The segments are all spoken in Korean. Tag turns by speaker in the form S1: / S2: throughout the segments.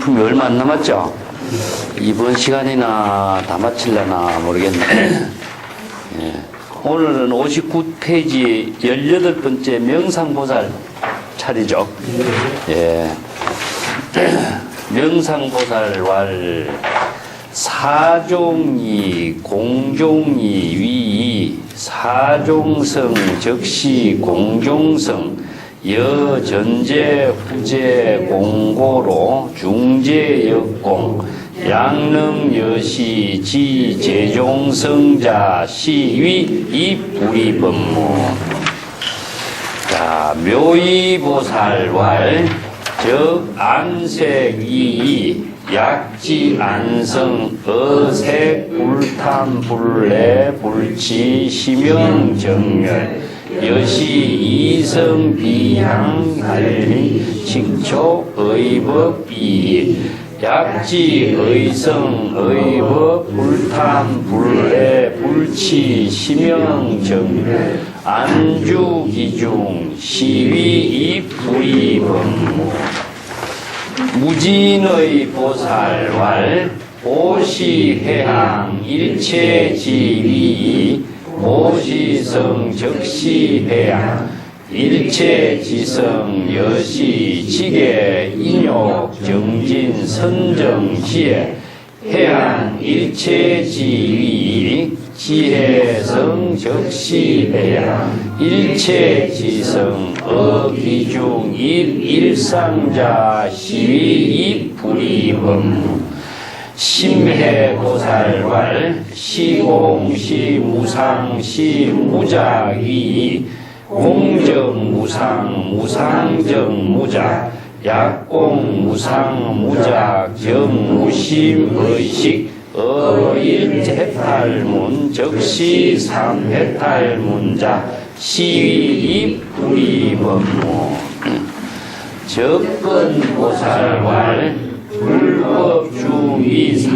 S1: 진품이 얼마 안 남았죠? 이번 시간이나 다 마치려나 모르겠네. 예. 오늘은 59페이지 18번째 명상보살 차리죠. 예. 명상보살왈 사종이 공종이 위이 사종성 적시 공종성 여전제 후제 공고로 중제 역공 양릉여시 지제종성자 시위 이불이법무. 자, 묘의보살왈 적 안색이이 약지 안성 어색 불탐 불례 불치 심영 정멸 여시 이성 비향 할리 식초 의법 이 약지 의성 의법 불탐 불례 불치 심영 정멸 안주 기중 시위 이불이 법무. 무진의 보살왈 보시해항 일체지위 보시성 적시해양 일체지성 여시 지계 인욕 정진 선정시에 해양 일체지위 지혜성 적시해양 일체지성 어기중 일상자 시위 이불이법무. 심해보살왈 시공시 무상시 무작위 공정무상 무상정 무작 약공 무상 무작 정무심의식 어일해탈문 적시 삼해탈문자 시위 이불이법무. 접근보살왈 불법주의사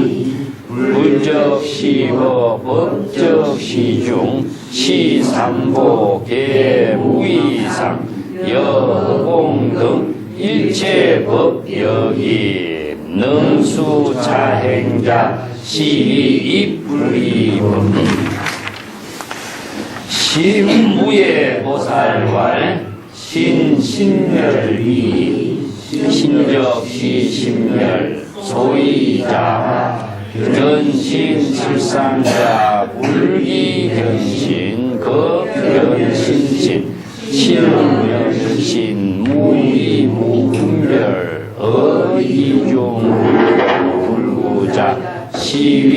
S1: 불적시법 법적시중 시삼보 계무이상 여공 등 일체법여기 능수자행자 시위 이불이법무. 신무예보살왈 신신멸위 신적시 신멸 소이자 변신칠상자 불기견신 거변신신 실변신 무이무분별 어이중 불구자 시위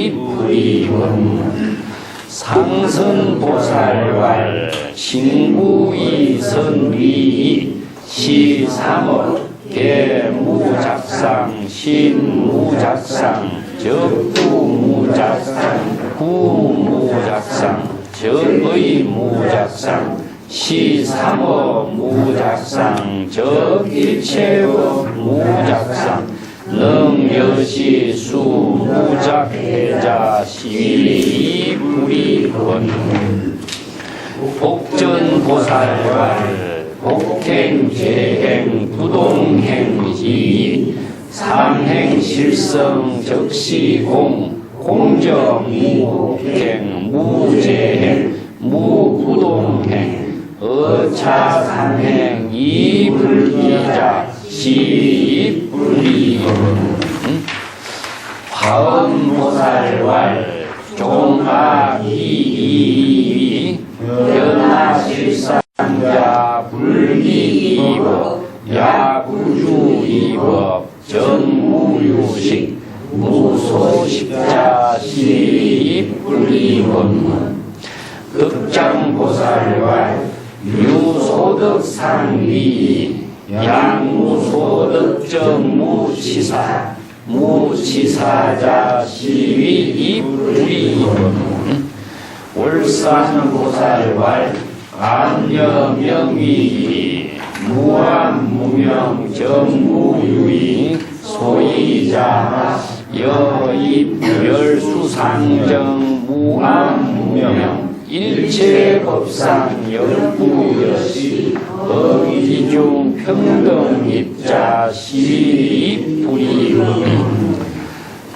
S1: 이불이법무. 상선보살왈 신구이선위 시삼업 계무작상 신무작상 적구무작상 구무작상 적의무작상 시삼업 무작상 적일체업 무작상 능여시 수무작해자 시위 이불이법무. 복전보살왈 복행, 재행, 부동행지 삼행실성 적시공 공정 무복행 무재행 무부동행 어차삼행 이불기자 시이불이법무. 화엄보살왈 종아이이 연하실상자 불기이법 야구주이법 정무유식 무소식자 시이불이법무. 극장보살왈 유소득상위 양무소득정무치사 무치사자 시위 이불이법무. 월산보살왈 안여명위 무한무명 정무유의 소이자 여입열수상정 무한무명 일체 제법상 영구여시 어기중 평등입자 시위 불이음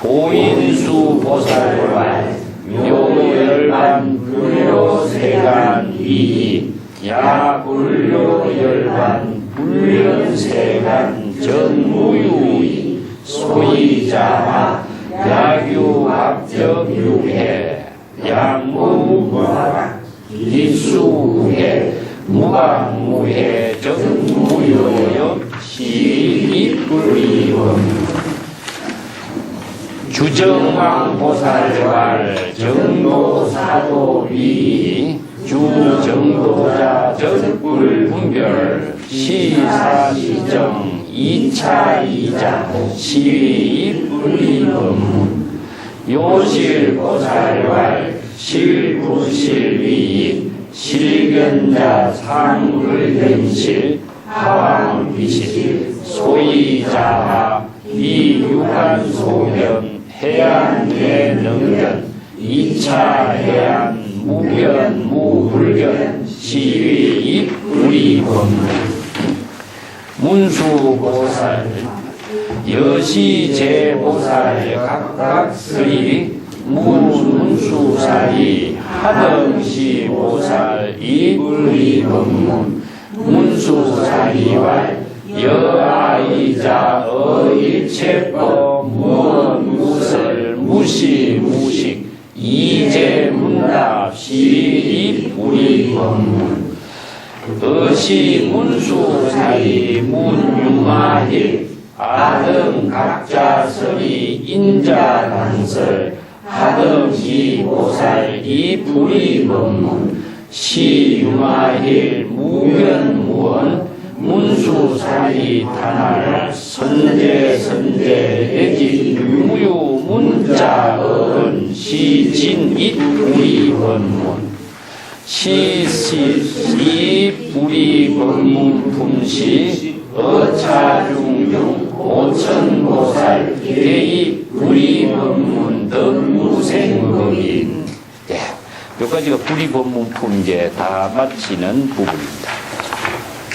S1: 보인수 보살관 묘열반 불료세간 위 야불료열반 불련세간 정무유의 소이자마 야규합적유해 양무무학 기수해 무방무해 정무요역 시입불이범 주정왕보살왈 정도사도비 주정도자 적불분별 시사시정 2차 2자 시입불이범 요실보살왈 실부실위 실견자 상불견실 하왕비실 소이자하 이유한소견 해안뇌능견 2차 해안 무견 무불견 시위 입불이범 문수보살 여시제보살 각각스리 문수사리 하등시보살 이불이범문 문수사리왈 여아이자 어일체법 무언무설 무시무식 이제문답 시입불이범문 어시문수사리 문유마힐 아등각자설이 인자단설 하등시보살 이불이범문 시유마힐 무견무언 문수사리 탄할 선제선제 유무유 문자언 시진입불이범문 시입불이범문 품시 어차중중 오천보살 대입불이범문 덕무생법인 여기까지가 불이법문품 이제 다 마치는 부분입니다.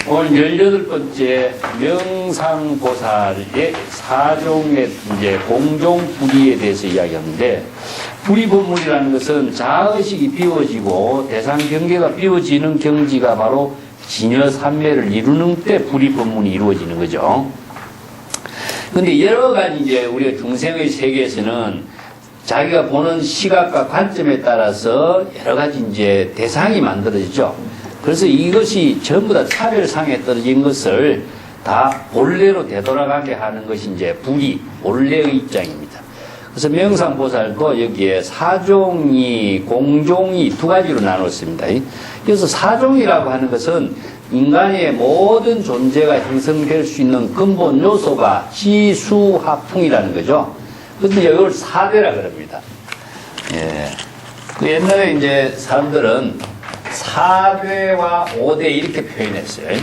S1: 오늘 18번째 명상보살의 사종의 이제 공종불이에 대해서 이야기하는데, 불이법문이라는 것은 자의식이 비워지고 대상 경계가 비워지는 경지가 바로 진여삼매를 이루는 때 불이법문이 이루어지는 거죠. 근데 여러 가지 이제 우리가 중생의 세계에서는 자기가 보는 시각과 관점에 따라서 여러 가지 이제 대상이 만들어지죠. 그래서 이것이 전부 다 차별상에 떨어진 것을 다 본래로 되돌아가게 하는 것이 이제 불이, 본래의 입장입니다. 그래서 명상보살도 여기에 사종이, 공종이 두 가지로 나눴습니다. 그래서 사종이라고 하는 것은 인간의 모든 존재가 형성될 수 있는 근본 요소가 지수화풍이라는 거죠. 그런데 이걸 사대라 그럽니다. 예. 그 옛날에 이제 사람들은 4대와 5대 이렇게 표현했어요.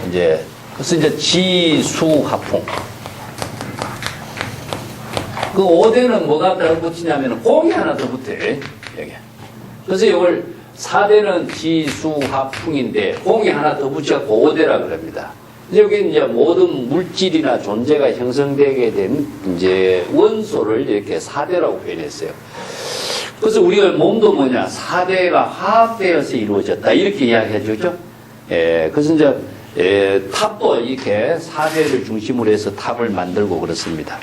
S1: 이제, 그래서 이제 지수화풍. 그 5대는 뭐가 더 붙이냐면 공이 하나 더 붙어요. 여기. 그래서 이걸 4대는 지수화풍인데 공이 하나 더 붙여갖고 5대라 그럽니다. 여기 이제 모든 물질이나 존재가 형성되게 된 이제 원소를 이렇게 4대라고 표현했어요. 그래서 우리가 몸도 뭐냐, 4대가 화합되어서 이루어졌다. 이렇게 이야기해 주죠. 예, 그래서 이제, 탑도 이렇게 4대를 중심으로 해서 탑을 만들고 그렇습니다.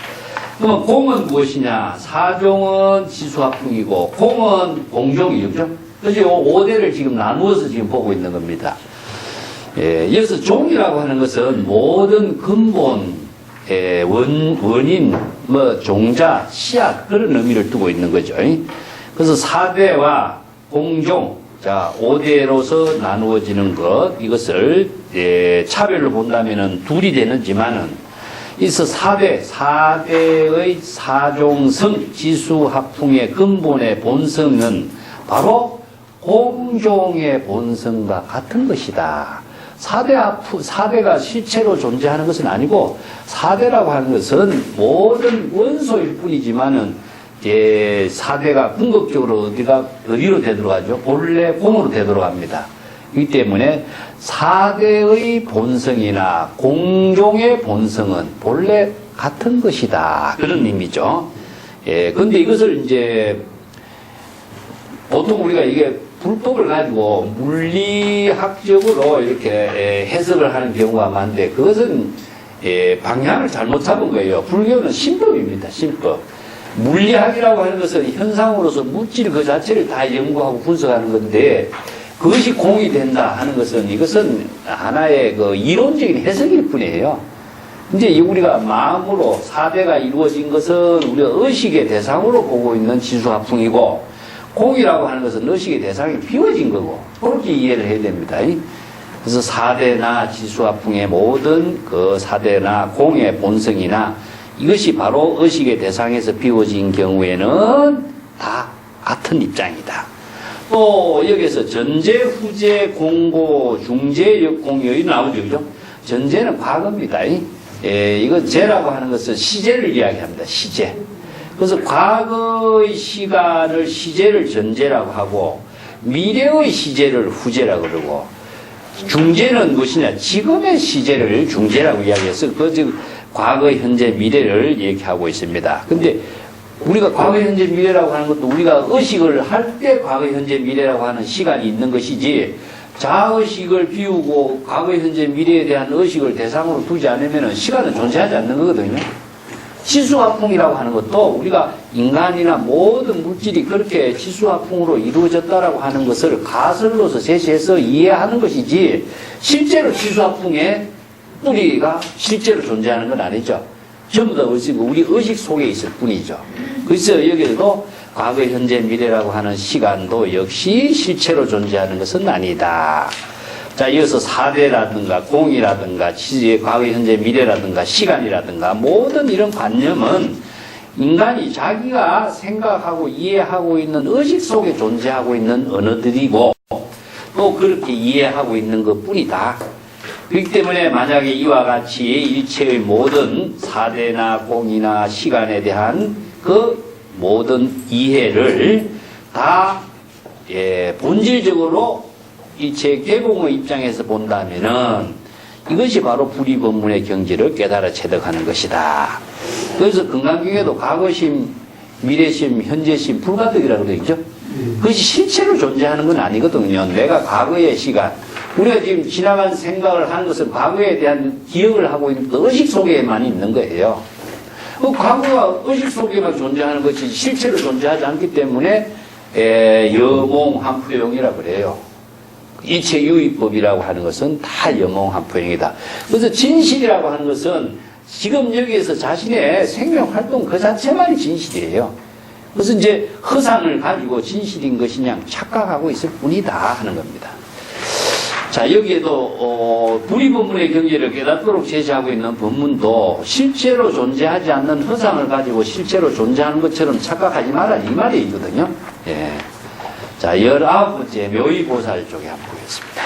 S1: 그러면 공은 무엇이냐? 사종은 지수화풍이고, 공은 공종이죠. 그래서 5대를 지금 나누어서 지금 보고 있는 겁니다. 예, 여기서 종이라고 하는 것은 모든 근본, 원인, 종자, 씨앗, 그런 의미를 두고 있는 거죠. 그래서 4대와 공종, 자, 5대로서 나누어지는 것, 이것을, 차별로 본다면은 둘이 되는지만은, 이서 4대의 사종성, 지수합풍의 근본의 본성은 바로 공종의 본성과 같은 것이다. 4대가 실체로 존재하는 것은 아니고 4대라고 하는 것은 모든 원소일 뿐이지만은 제4대가 궁극적으로 어디로 되돌아가죠? 본래 공으로 되돌아갑니다. 이 때문에 4대의 본성이나 공종의 본성은 본래 같은 것이다. 그런 의미죠. 근데 이것을 이제 보통 우리가 이게 불법을 가지고 물리학적으로 이렇게 해석을 하는 경우가 많은데 그것은 방향을 잘못 잡은 거예요. 불교는 신법입니다. 신법. 물리학이라고 하는 것은 현상으로서 물질 그 자체를 다 연구하고 분석하는 건데 그것이 공이 된다 하는 것은 이것은 하나의 그 이론적인 해석일 뿐이에요. 이제 우리가 마음으로 4대가 이루어진 것은 우리가 의식의 대상으로 보고 있는 지수화풍이고 공이라고 하는 것은 의식의 대상이 비워진 거고 그렇게 이해를 해야 됩니다. 그래서 4대나 지수화풍의 모든 그 4대나 공의 본성이나 이것이 바로 의식의 대상에서 비워진 경우에는 다 같은 입장이다. 또 여기서 전제, 후제, 공고, 중제, 역공 여기 나오죠. 그죠? 전제는 과거입니다. 이건 제라고 하는 것은 시제를 이야기합니다. 시제. 그래서 과거의 시간을 시제를 전제라고 하고 미래의 시제를 후제라고 그러고 중제는 무엇이냐? 지금의 시제를 중제라고 이야기해서 그 지금 과거, 현재, 미래를 얘기하고 있습니다. 근데 우리가 과거, 현재, 미래라고 하는 것도 우리가 의식을 할 때 과거, 현재, 미래라고 하는 시간이 있는 것이지 자의식을 비우고 과거, 현재, 미래에 대한 의식을 대상으로 두지 않으면 시간은 존재하지 않는 거거든요. 지수화풍이라고 하는 것도 우리가 인간이나 모든 물질이 그렇게 지수화풍으로 이루어졌다라고 하는 것을 가설로서 제시해서 이해하는 것이지 실제로 지수화풍의 뿌리가 실제로 존재하는 건 아니죠. 전부 다 우리 의식 속에 있을 뿐이죠. 그래서 여기에도 과거, 현재, 미래라고 하는 시간도 역시 실체로 존재하는 것은 아니다. 자, 이어서 4대라든가 공이라든가 과거, 현재, 미래라든가 시간이라든가 모든 이런 관념은 인간이 자기가 생각하고 이해하고 있는 의식 속에 존재하고 있는 언어들이고 또 그렇게 이해하고 있는 것 뿐이다. 그렇기 때문에 만약에 이와 같이 일체의 모든 4대나 공이나 시간에 대한 그 모든 이해를 다 본질적으로 일체 개공의 입장에서 본다면은 이것이 바로 불이법문의 경지를 깨달아 체득하는 것이다. 그래서 건강경에도 과거심, 미래심, 현재심, 불가득이라고 되어 있죠. 그것이 실체로 존재하는 건 아니거든요. 내가 과거의 시간, 우리가 지금 지나간 생각을 하는 것은 과거에 대한 기억을 하고 있는 의식 속에만 있는 거예요. 그 과거가 의식 속에만 존재하는 것이 실체로 존재하지 않기 때문에 여몽한포용이라고 그래요. 일체 유의법이라고 하는 것은 다 여몽한포용이다. 그래서 진실이라고 하는 것은 지금 여기에서 자신의 생명활동 그 자체만이 진실이에요. 그래서 이제 허상을 가지고 진실인 것이냐 착각하고 있을 뿐이다 하는 겁니다. 자, 여기에도 불이법문의 경지를 깨닫도록 제시하고 있는 법문도 실제로 존재하지 않는 허상을 가지고 실제로 존재하는 것처럼 착각하지 마라 이 말이 있거든요. 예. 자, 19번째 묘의보살 쪽에 한번 보겠습니다.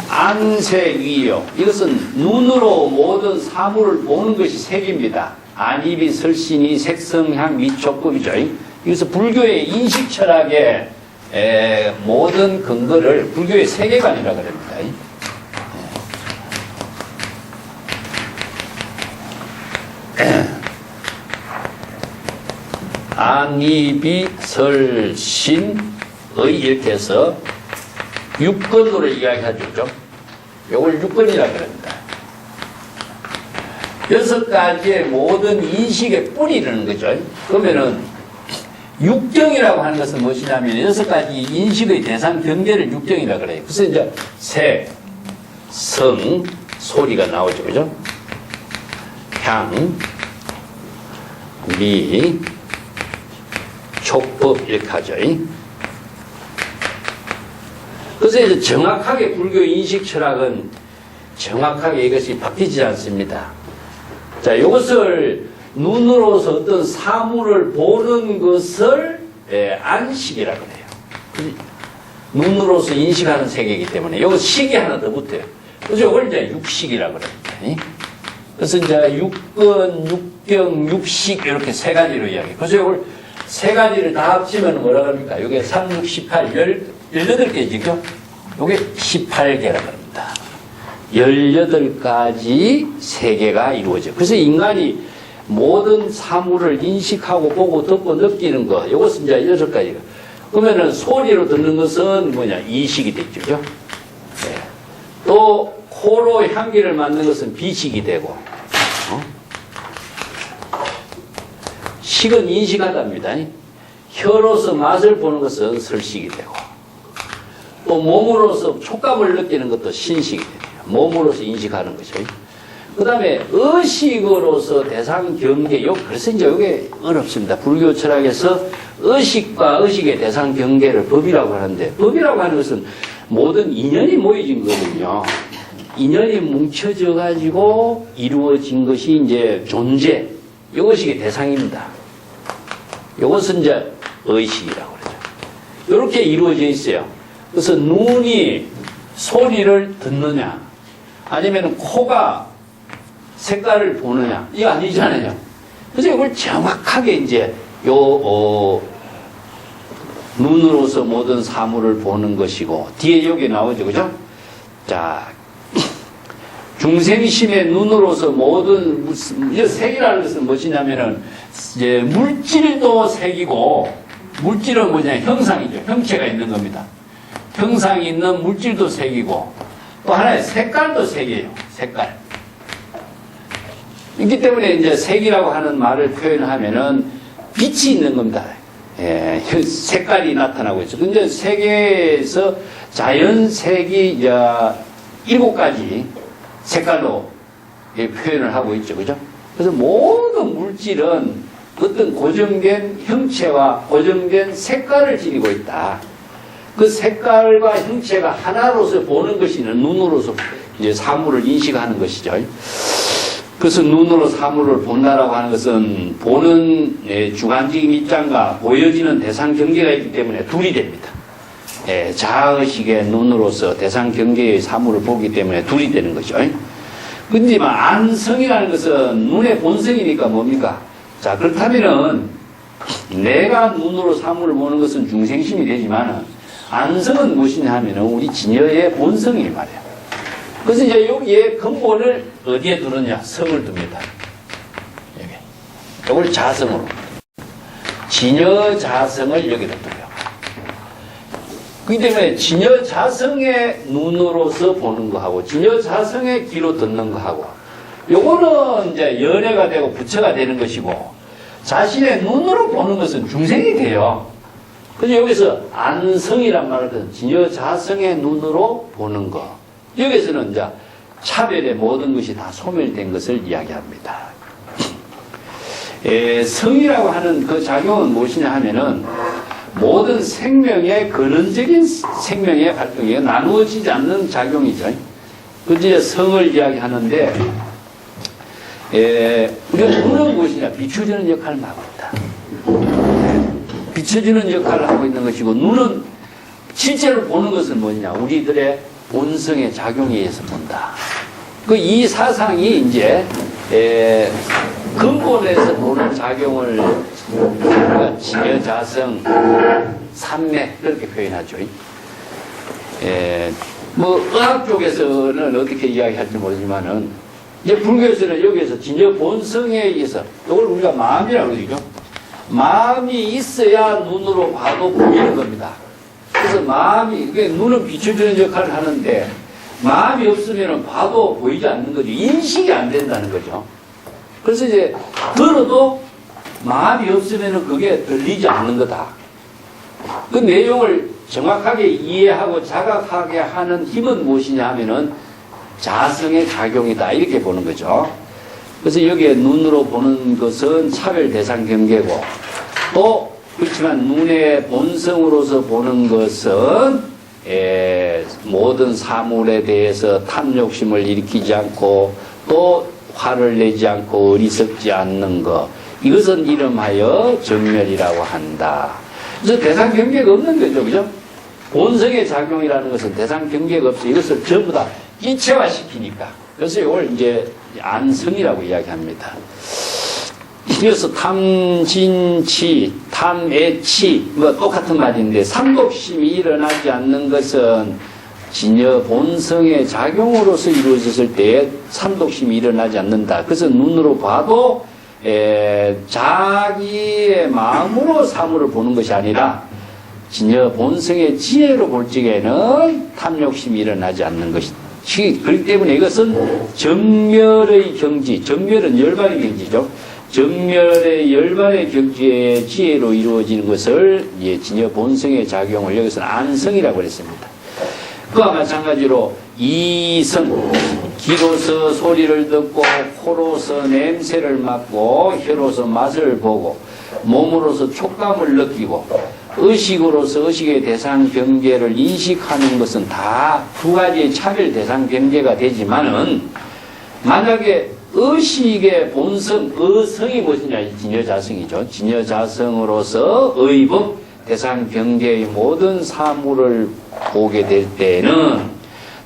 S1: 안색위요. 이것은 눈으로 모든 사물을 보는 것이 색입니다. 안입이 설신이 색성향 미촉법이죠. 이것은 불교의 인식 철학의 모든 근거를 불교의 세계관이라고 합니다. 안입이 설신의 이렇게 해서 육근으로 이야기하죠. 이걸 육근이라고 합니다. 6가지의 모든 인식의 뿌리라는 거죠. 그러면은 육정이라고 하는 것은 무엇이냐면 6가지 인식의 대상 경계를 육정이라고 그래요. 그래서 이제 색, 성, 소리가 나오죠. 그죠? 향, 미, 촉법 이렇게 하죠. 그래서 이제 정확하게 불교 인식 철학은 정확하게 이것이 바뀌지 않습니다. 자, 이것을 눈으로서 어떤 사물을 보는 것을 안식이라고 해요. 눈으로서 인식하는 세계이기 때문에 여기 식이 하나 더 붙어요. 그래서 이걸 이제 육식이라고 합니다. 그래서 이제 육근, 육경, 육식 이렇게 세 가지로 이야기해요. 그래서 이걸 세 가지를 다 합치면 뭐라 그럽니까? 이게 3, 6, 18, 18개지죠? 이게 18개라 그럽니다. 18가지 세계가 이루어져요. 그래서 인간이 모든 사물을 인식하고 보고 듣고 느끼는 거, 이것은 이제 6가지가. 그러면은 소리로 듣는 것은 뭐냐? 이식이 됐죠. 그죠? 네. 또 코로 향기를 맡는 것은 비식이 되고, 식은 인식하답니다. 혀로서 맛을 보는 것은 설식이 되고, 또 몸으로서 촉감을 느끼는 것도 신식이 됩니다. 몸으로서 인식하는 것이죠. 그 다음에 의식으로서 대상 경계, 그래서 이제 이게 어렵습니다. 불교 철학에서 의식과 의식의 대상 경계를 법이라고 하는데, 법이라고 하는 것은 모든 인연이 모여진 거거든요. 인연이 뭉쳐져 가지고 이루어진 것이 이제 존재, 이것이 대상입니다. 이것은 이제 의식이라고 그러죠. 이렇게 이루어져 있어요. 그래서 눈이 소리를 듣느냐, 아니면 코가 색깔을 보느냐, 이거 아니잖아요. 그래서 이걸 정확하게 이제 눈으로서 모든 사물을 보는 것이고, 뒤에 여기 나오죠, 그죠? 자, 중생심의 눈으로서 모든, 색이라는 것은 무엇이냐면은, 이제 물질도 색이고, 물질은 뭐냐, 형상이죠. 형체가 있는 겁니다. 형상이 있는 물질도 색이고, 또 하나의 색깔도 색이에요. 색깔. 있기 때문에 이제 색이라고 하는 말을 표현하면은 빛이 있는 겁니다. 예, 색깔이 나타나고 있죠. 근데 세계에서 자연색이 7가지 색깔로 표현을 하고 있죠. 그죠? 그래서 모든 물질은 어떤 고정된 형체와 고정된 색깔을 지니고 있다. 그 색깔과 형체가 하나로서 보는 것이 눈으로서 이제 사물을 인식하는 것이죠. 그래서 눈으로 사물을 본다라고 하는 것은 보는 주관적인 입장과 보여지는 대상 경계가 있기 때문에 둘이 됩니다. 자의식의 눈으로서 대상 경계의 사물을 보기 때문에 둘이 되는 거죠. 근데 안성이라는 것은 눈의 본성이니까 뭡니까? 자, 그렇다면은 내가 눈으로 사물을 보는 것은 중생심이 되지만 안성은 무엇이냐 하면은 우리 진여의 본성이 말이야. 그래서 이제 여기에 근본을 어디에 두느냐? 성을 둡니다. 여기. 이걸 자성으로. 진여 자성을 여기다 둬요. 그렇기 때문에 진여 자성의 눈으로서 보는 거하고 진여 자성의 귀로 듣는 거하고 요거는 이제 연애가 되고 부처가 되는 것이고 자신의 눈으로 보는 것은 중생이 돼요. 그래서 여기서 안성이란 말을 하거든. 진여 자성의 눈으로 보는 거. 여기서는 이제 차별의 모든 것이 다 소멸된 것을 이야기합니다. 성이라고 하는 그 작용은 무엇이냐 하면은 모든 생명의 근원적인 생명의 활동이 나누어지지 않는 작용이죠. 그래서 성을 이야기하는데 우리가 눈은 무엇이냐? 비춰주는 역할을 하고 있다. 비춰주는 역할을 하고 있는 것이고 눈은 실제로 보는 것은 뭐냐? 우리들의 본성의 작용에 의해서 본다. 이 사상이 이제 근본에서 보는 작용을 진여자성, 삼매 그렇게 표현하죠. 의학 쪽에서는 어떻게 이야기할지 모르지만은 이제 불교에서는 여기에서 진여 본성에 의해서 이걸 우리가 마음이라고 그러죠. 마음이 있어야 눈으로 봐도 보이는 겁니다. 그래서 마음이, 눈은 비춰주는 역할을 하는데, 마음이 없으면 봐도 보이지 않는 거죠. 인식이 안 된다는 거죠. 그래서 이제, 들어도 마음이 없으면 그게 들리지 않는 거다. 그 내용을 정확하게 이해하고 자각하게 하는 힘은 무엇이냐 하면은 자성의 작용이다. 이렇게 보는 거죠. 그래서 여기에 눈으로 보는 것은 차별 대상 경계고, 또, 그렇지만 눈의 본성으로서 보는 것은 모든 사물에 대해서 탐욕심을 일으키지 않고 또 화를 내지 않고 어리석지 않는 것, 이것은 이름하여 정멸이라고 한다. 그래서 대상 경계가 없는 거죠. 그죠? 본성의 작용이라는 것은 대상 경계가 없어. 이것을 전부 다 일체화시키니까. 그래서 이걸 이제 안성이라고 이야기합니다. 이어서 탐진치, 탐애치 뭐 똑같은 말인데 삼독심이 일어나지 않는 것은 진여 본성의 작용으로서 이루어졌을 때 삼독심이 일어나지 않는다. 그래서 눈으로 봐도 자기의 마음으로 사물을 보는 것이 아니라 진여 본성의 지혜로 볼 적에는 탐욕심이 일어나지 않는 것이다. 그렇기 때문에 이것은 정멸의 경지, 정멸은 열반의 경지죠. 정멸의 열반의 경지의 지혜로 이루어지는 것을 진여 본성의 작용을 여기서는 안성이라고 했습니다. 그와 마찬가지로 이성, 귀로서 소리를 듣고 코로서 냄새를 맡고 혀로서 맛을 보고 몸으로서 촉감을 느끼고 의식으로서 의식의 대상 경계를 인식하는 것은 다 두 가지의 차별 대상 경계가 되지만은 만약에 의식의 본성, 의성이 무엇이냐? 진여자성이죠. 진여자성으로서 의법 대상 경계의 모든 사물을 보게 될 때는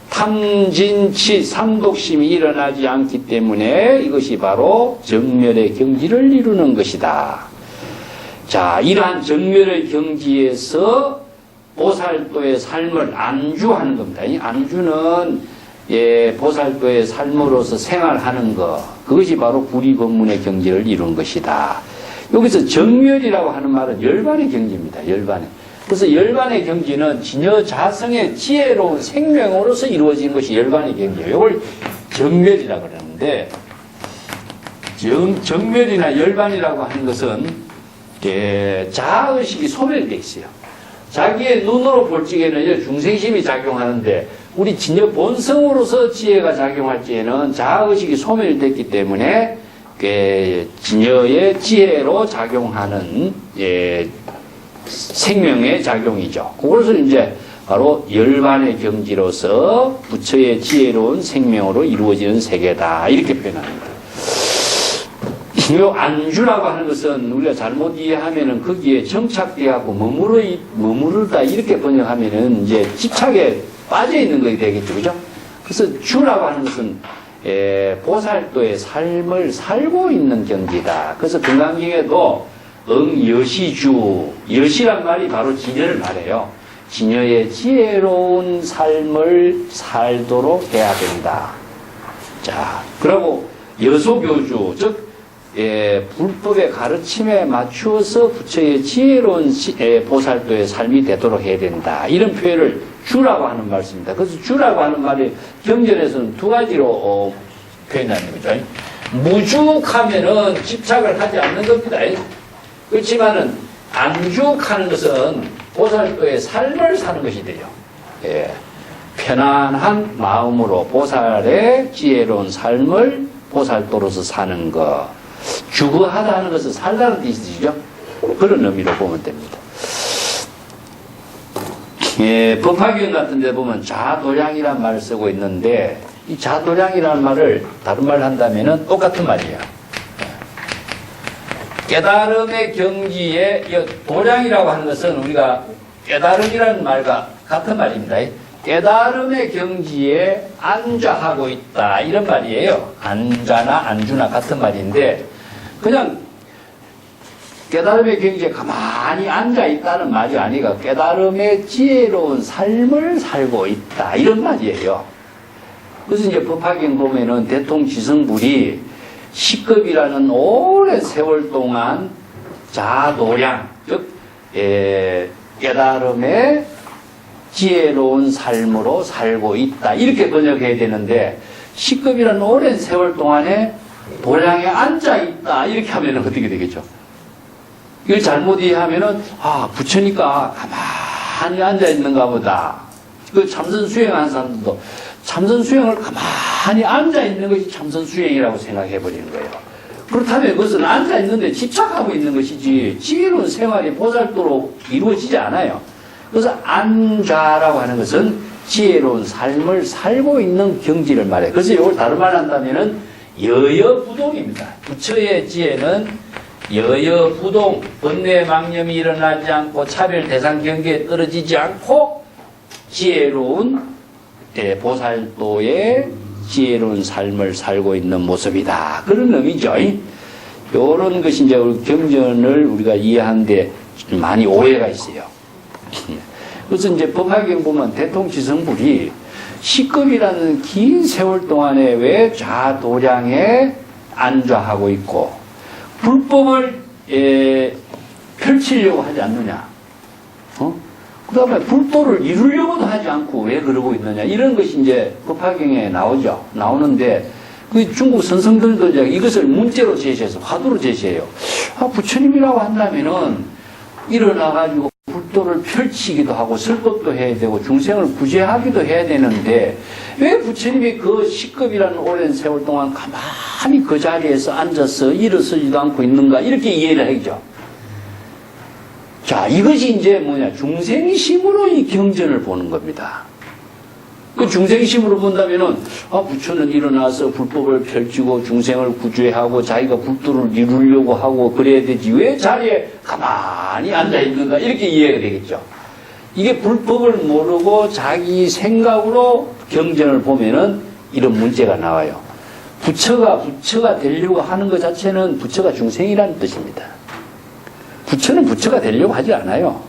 S1: 탐진치 삼독심이 일어나지 않기 때문에 이것이 바로 정멸의 경지를 이루는 것이다. 자, 이러한 정멸의 경지에서 보살도의 삶을 안주하는 겁니다. 이 안주는 보살도의 삶으로서 생활하는 것, 그것이 바로 구리법문의 경지를 이룬 것이다. 여기서 정멸이라고 하는 말은 열반의 경지입니다. 열반의. 그래서 열반의 경지는 진여자성의 지혜로운 생명으로서 이루어진 것이 열반의 경지예요. 이걸 정멸이라고 그러는데 정멸이나 열반이라고 하는 것은 자아의식이 소멸되어 있어요. 자기의 눈으로 볼 적에는 중생심이 작용하는데 우리 진여 본성으로서 지혜가 작용할 적에는 자아의식이 소멸됐기 때문에 진여의 지혜로 작용하는 생명의 작용이죠. 그것을 이제 바로 열반의 경지로서 부처의 지혜로운 생명으로 이루어지는 세계다. 이렇게 표현합니다. 이 안주라고 하는 것은 우리가 잘못 이해하면은 거기에 정착되어하고 머무르다 이렇게 번역하면은 이제 집착에 빠져 있는 것이 되겠죠. 그죠? 그래서 주라고 하는 것은 보살도의 삶을 살고 있는 경지다. 그래서 금강경에도 여시주, 여시란 말이 바로 진여를 말해요. 진여의 지혜로운 삶을 살도록 해야 된다. 자, 그리고 여소교주, 즉 불법의 가르침에 맞추어서 부처의 지혜로운 보살도의 삶이 되도록 해야 된다. 이런 표현을 주라고 하는 말씀입니다. 그래서 주라고 하는 말이 경전에서는 두 가지로 표현하는 거죠. 무죽하면은 집착을 하지 않는 겁니다. 그렇지만은 안죽하는 것은 보살도의 삶을 사는 것이 돼요. 편안한 마음으로 보살의 지혜로운 삶을 보살도로서 사는 것. 주거하다 하는 것은 살다는 뜻이죠. 그런 의미로 보면 됩니다. 법화경 같은 데 보면 자도량이라는 말을 쓰고 있는데 이 자도량이라는 말을 다른 말로 한다면은 똑같은 말이에요. 깨달음의 경지에 도량이라고 하는 것은 우리가 깨달음이라는 말과 같은 말입니다. 깨달음의 경지에 안좌하고 있다 이런 말이에요. 안좌나 안주나 같은 말인데 그냥 깨달음의 경지에 가만히 앉아 있다는 말이 아니라 깨달음의 지혜로운 삶을 살고 있다 이런 말이에요. 그래서 이제 법화경 보면은 대통지성불이 10급이라는 오랜 세월 동안 자도량 즉 깨달음의 지혜로운 삶으로 살고 있다 이렇게 번역해야 되는데 10급이라는 오랜 세월 동안에 도량에 앉아 있다 이렇게 하면 어떻게 되겠죠? 이걸 잘못 이해하면은 부처니까 가만히 앉아 있는가 보다. 그 참선 수행하는 사람들도 참선 수행을 가만히 앉아 있는 것이 참선 수행이라고 생각해 버리는 거예요. 그렇다면 그것은 앉아 있는데 집착하고 있는 것이지 지혜로운 생활이 보살도로 이루어지지 않아요. 그래서 안좌라고 하는 것은 지혜로운 삶을 살고 있는 경지를 말해요. 그래서 이걸 다른 말로 한다면은 여여부동입니다. 부처의 지혜는 여여부동, 번뇌 망념이 일어나지 않고 차별 대상 경계에 떨어지지 않고 지혜로운 보살도의 지혜로운 삶을 살고 있는 모습이다. 그런 의미죠. 이런 것이 이제 우리 경전을 우리가 이해하는데 많이 오해가 있어요. 그래서 이제 법화경 보면 대통지성불이 시급이라는 긴 세월 동안에 왜 좌도량에 안좌하고 있고 불법을 펼치려고 하지 않느냐. 그 다음에 불도를 이루려고도 하지 않고 왜 그러고 있느냐. 이런 것이 이제 법화경에 나오죠. 나오는데 그 중국 선성들도 이제 이것을 문제로 제시해서 화두로 제시해요. 부처님이라고 한다면은 일어나가지고 불도를 펼치기도 하고 설법도 해야 되고 중생을 구제하기도 해야 되는데 왜 부처님이 그 시급이라는 오랜 세월 동안 가만히 그 자리에서 앉아서 일어서지도 않고 있는가 이렇게 이해를 하죠. 자, 이것이 이제 뭐냐 중생심으로 이 경전을 보는 겁니다. 그 중생심으로 본다면은 부처는 일어나서 불법을 펼치고 중생을 구제하고 자기가 불도를 이루려고 하고 그래야 되지 왜 자리에 가만히 앉아 있는가 이렇게 이해가 되겠죠. 이게 불법을 모르고 자기 생각으로 경전을 보면은 이런 문제가 나와요. 부처가 되려고 하는 것 자체는 부처가 중생이라는 뜻입니다. 부처는 부처가 되려고 하지 않아요.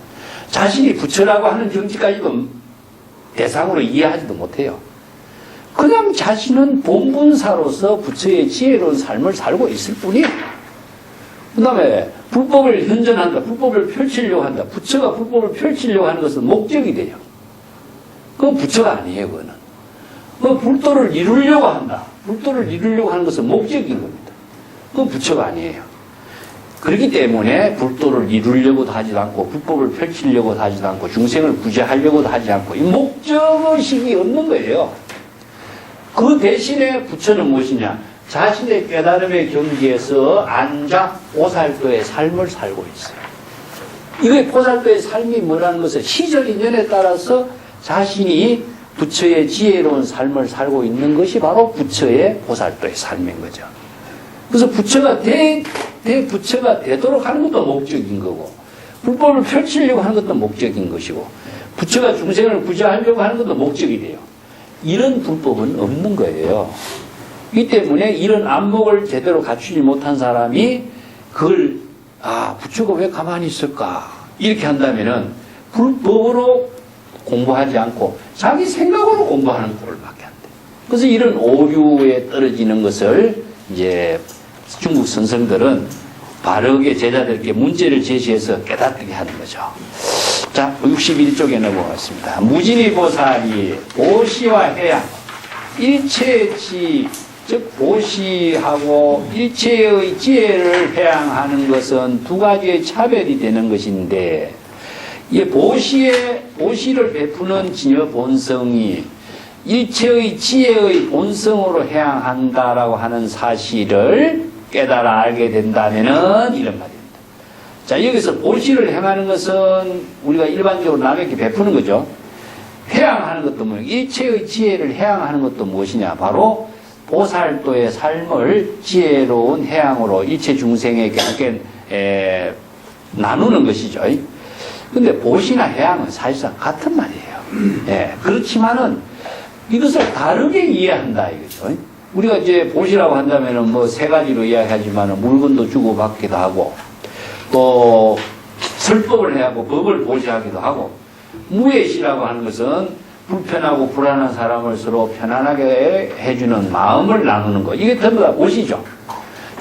S1: 자신이 부처라고 하는 정치까지도 대상으로 이해하지도 못해요. 그냥 자신은 본분사로서 부처의 지혜로운 삶을 살고 있을 뿐이에요. 그 다음에 불법을 현전한다. 불법을 펼치려고 한다. 부처가 불법을 펼치려고 하는 것은 목적이 돼요. 그건 부처가 아니에요. 그거는. 그 불도를 이루려고 한다. 불도를 이루려고 하는 것은 목적인 겁니다. 그건 부처가 아니에요. 그렇기 때문에 불도를 이루려고도 하지도 않고 불법을 펼치려고도 하지도 않고 중생을 구제하려고도 하지 않고 이 목적의식이 없는 거예요. 그 대신에 부처는 무엇이냐? 자신의 깨달음의 경지에서 앉아 보살도의 삶을 살고 있어요. 이게 보살도의 삶이 뭐라는 것을 시절 인연에 따라서 자신이 부처의 지혜로운 삶을 살고 있는 것이 바로 부처의 보살도의 삶인 거죠. 그래서 부처가 부처가 되도록 하는 것도 목적인 거고 불법을 펼치려고 하는 것도 목적인 것이고 부처가 중생을 구제하려고 하는 것도 목적이 돼요. 이런 불법은 없는 거예요. 이 때문에 이런 안목을 제대로 갖추지 못한 사람이 그걸 부처가 왜 가만히 있을까 이렇게 한다면은 불법으로 공부하지 않고 자기 생각으로 공부하는 꼴밖에 안 돼. 그래서 이런 오류에 떨어지는 것을 이제 중국 선생들은 바르게 제자들께 문제를 제시해서 깨닫게 하는 거죠. 자, 61쪽에 넘어갔습니다. 무진이 보살이 보시와 해양, 일체지, 즉 보시하고 일체의 지혜를 해양하는 것은 두 가지의 차별이 되는 것인데 이 보시를 베푸는 진여 본성이 일체의 지혜의 본성으로 해양한다라고 하는 사실을 깨달아 알게 된다면은 이런 말입니다. 자, 여기서 보시를 행하는 것은 우리가 일반적으로 남에게 베푸는 거죠. 해양하는 것도 뭐예요? 일체의 지혜를 해양하는 것도 무엇이냐? 바로 보살도의 삶을 지혜로운 해양으로 일체 중생에게 함께 나누는 것이죠. 근데 보시나 해양은 사실상 같은 말이에요. 그렇지만은 이것을 다르게 이해한다 이거죠. 우리가 이제 보시라고 한다면은 뭐 세 가지로 이야기하지만은 물건도 주고 받기도 하고 또 설법을 해야 하고 법을 보시하기도 하고 무예시라고 하는 것은 불편하고 불안한 사람을 서로 편안하게 해주는 마음을 나누는 것. 이게 전부 다 보시죠.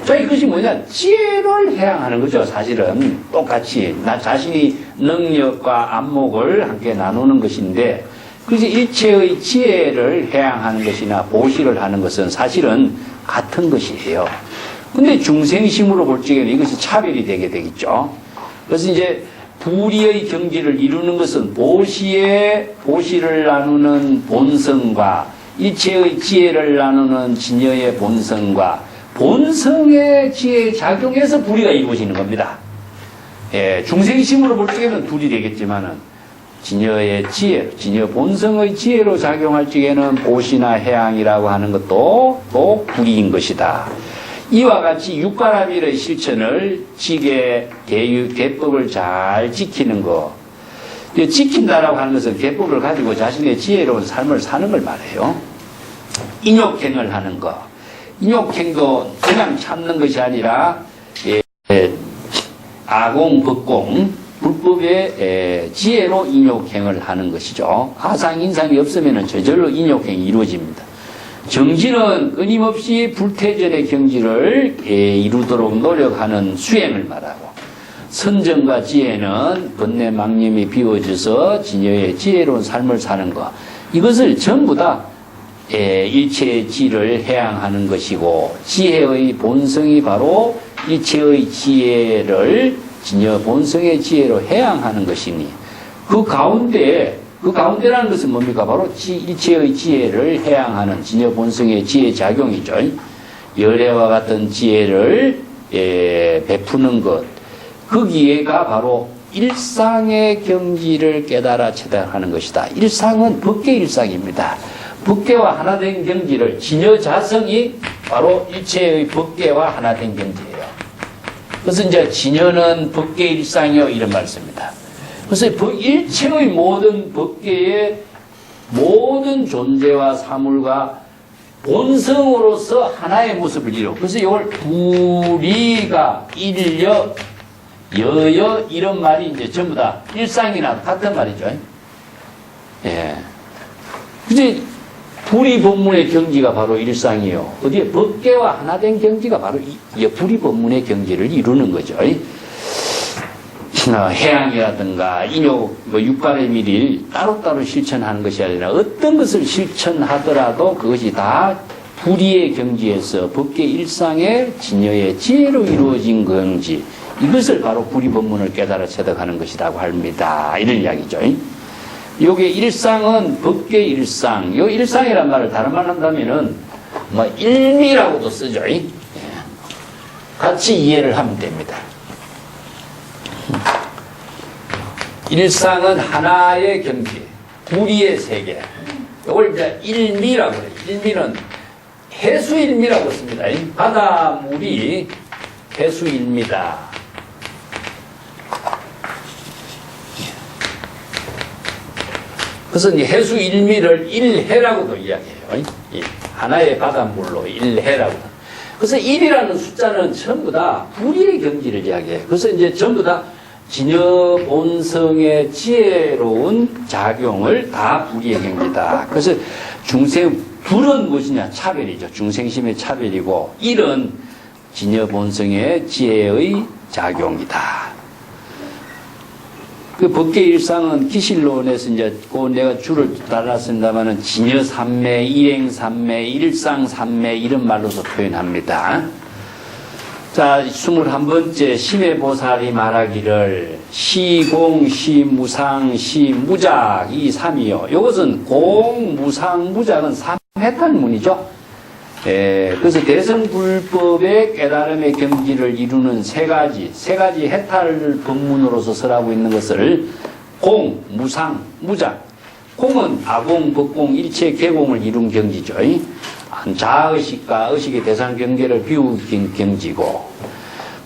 S1: 자, 이것이 뭐냐? 지혜를 해양하는 거죠. 사실은 똑같이 나 자신이 능력과 안목을 함께 나누는 것인데 그래서 일체의 지혜를 해양하는 것이나 보시를 하는 것은 사실은 같은 것이에요. 근데 중생심으로 볼 적에는 이것이 차별이 되게 되겠죠. 그래서 이제 불의의 경지를 이루는 것은 보시를 나누는 본성과 일체의 지혜를 나누는 진여의 본성과 본성의 지혜에 작용해서 불의가 이루어지는 겁니다. 중생심으로 볼 적에는 둘이 되겠지만은 진여의 지혜, 진여 본성의 지혜로 작용할 적에는 보시나 해양이라고 하는 것도 또 불의인 것이다. 이와 같이 육가라밀의 실천을 지계, 계법을 잘 지키는 것. 지킨다라고 하는 것은 계법을 가지고 자신의 지혜로운 삶을 사는 걸 말해요. 인욕행을 하는 거. 인욕행도 그냥 참는 것이 아니라 아공, 법공, 불법의 지혜로 인욕행을 하는 것이죠. 하상, 인상이 없으면 저절로 인욕행이 이루어집니다. 정지는 끊임없이 불태전의 경지를 이루도록 노력하는 수행을 말하고, 선정과 지혜는 번뇌 망념이 비워져서 진여의 지혜로운 삶을 사는 것. 이것을 전부 다 일체의 지를 해양하는 것이고, 지혜의 본성이 바로 일체의 지혜를 진여 본성의 지혜로 해양하는 것이니, 그 가운데라는 것은 뭡니까? 바로 일체의 지혜를 해양하는 진여 본성의 지혜 작용이죠. 열애와 같은 지혜를 베푸는 것, 그 기회가 바로 일상의 경지를 깨달아 체득하는 것이다. 일상은 법계 일상입니다. 법계와 하나 된 경지를, 진여 자성이 바로 일체의 법계와 하나 된 경지예요. 그래서 이제 진여는 법계 일상이요, 이런 말씀입니다. 그래서 일체의 모든 법계의 모든 존재와 사물과 본성으로서 하나의 모습을 이루고, 그래서 이걸 불이가 일여 여여 이런 말이 이제 전부 다 일상이나 같은 말이죠. 예. 그지 불이 법문의 경지가 바로 일상이요. 어디에 법계와 하나 된 경지가 바로 이 불이 법문의 경지를 이루는 거죠. 해양이라든가 인욕, 육발의 미를 따로따로 실천하는 것이 아니라 어떤 것을 실천하더라도 그것이 다 불의의 경지에서 법계 일상의 진여의 지혜로 이루어진 경지, 이것을 바로 불의법문을 깨달아 체득하는 것이라고 합니다. 이런 이야기죠. 요게 일상은 법계 일상, 요 일상이란 말을 다른 말 한다면은 일미라고도 쓰죠. 같이 이해를 하면 됩니다. 일상은 하나의 경지, 불의의 세계. 이걸 이제 일미라고 해요. 일미는 해수일미라고 씁니다. 바다물이 해수일미다. 그래서 이제 해수일미를 일해라고도 이야기해요. 하나의 바닷물로 일해라고. 그래서 1이라는 숫자는 전부 다 불의의 경지를 이야기해요. 그래서 이제 전부 다 진여 본성의 지혜로운 작용을 다 불의의 경지다. 그래서 불은 무엇이냐? 차별이죠. 중생심의 차별이고, 1은 진여 본성의 지혜의 작용이다. 그 법계 일상은 기실론에서 이제 내가 줄을 달았습니다만은 진여 삼매, 일행 삼매, 일상 삼매 이런 말로서 표현합니다. 자, 21번째 심해보살이 말하기를 시공, 시무상, 시무작 이 3이요. 이것은 공, 무상, 무작은 3해탈문이죠. 그래서 대성불법의 깨달음의 경지를 이루는 세 가지 해탈 법문으로서 설하고 있는 것을 공, 무상, 무작. 공은 아공, 법공, 일체 개공을 이룬 경지죠. 자의식과 의식의 대상 경계를 비우긴 경지고,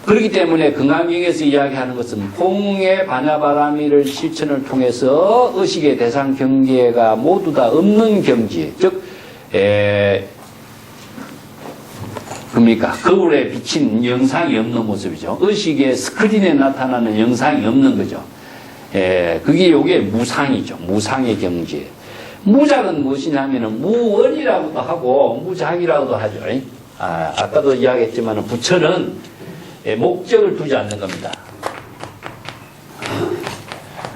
S1: 그렇기 때문에 금강경에서 이야기하는 것은 공의 반야바라미를 실천을 통해서 의식의 대상 경계가 모두 다 없는 경지, 즉 그러니까 거울에 비친 영상이 없는 모습이죠. 의식의 스크린에 나타나는 영상이 없는 거죠. 그게 요게 무상이죠. 무상의 경지. 무작은 무엇이냐면은 무원이라고도 하고 무작이라고도 하죠. 아까도 이야기했지만 부처는 목적을 두지 않는 겁니다.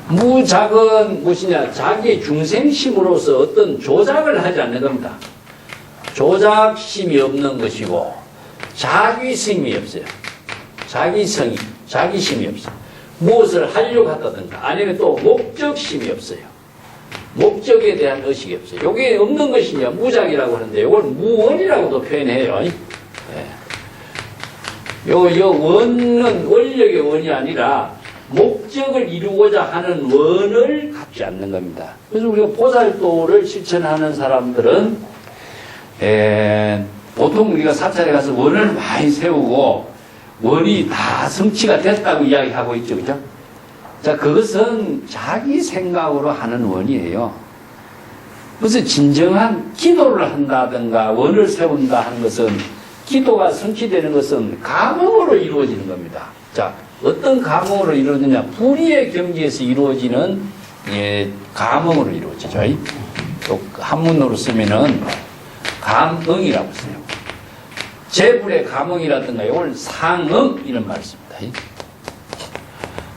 S1: 무작은 무엇이냐? 자기의 중생심으로서 어떤 조작을 하지 않는 겁니다. 조작심이 없는 것이고 자기심이 없어요. 자기심이 없어요. 무엇을 하려고 한다든가 아니면 또 목적심이 없어요. 목적에 대한 의식이 없어요. 이게 없는 것이 이제 무작이라고 하는데 이걸 무원이라고도 표현해요. 요 원은 원력의 원이 아니라 목적을 이루고자 하는 원을 갖지 않는 겁니다. 그래서 우리가 보살도를 실천하는 사람들은 보통 우리가 사찰에 가서 원을 많이 세우고 원이 다 성취가 됐다고 이야기하고 있죠. 그죠? 자, 그것은 자기 생각으로 하는 원이에요. 그래서 진정한 기도를 한다든가 원을 세운다 하는 것은 기도가 성취되는 것은 감흥으로 이루어지는 겁니다. 자, 어떤 감흥으로 이루어지냐? 불의의 경지에서 이루어지는 감흥으로 이루어지죠. 또 한문으로 쓰면은 감응이라고 써요. 재불의 감응이라든가 이걸 상응 이런 말을 씁니다.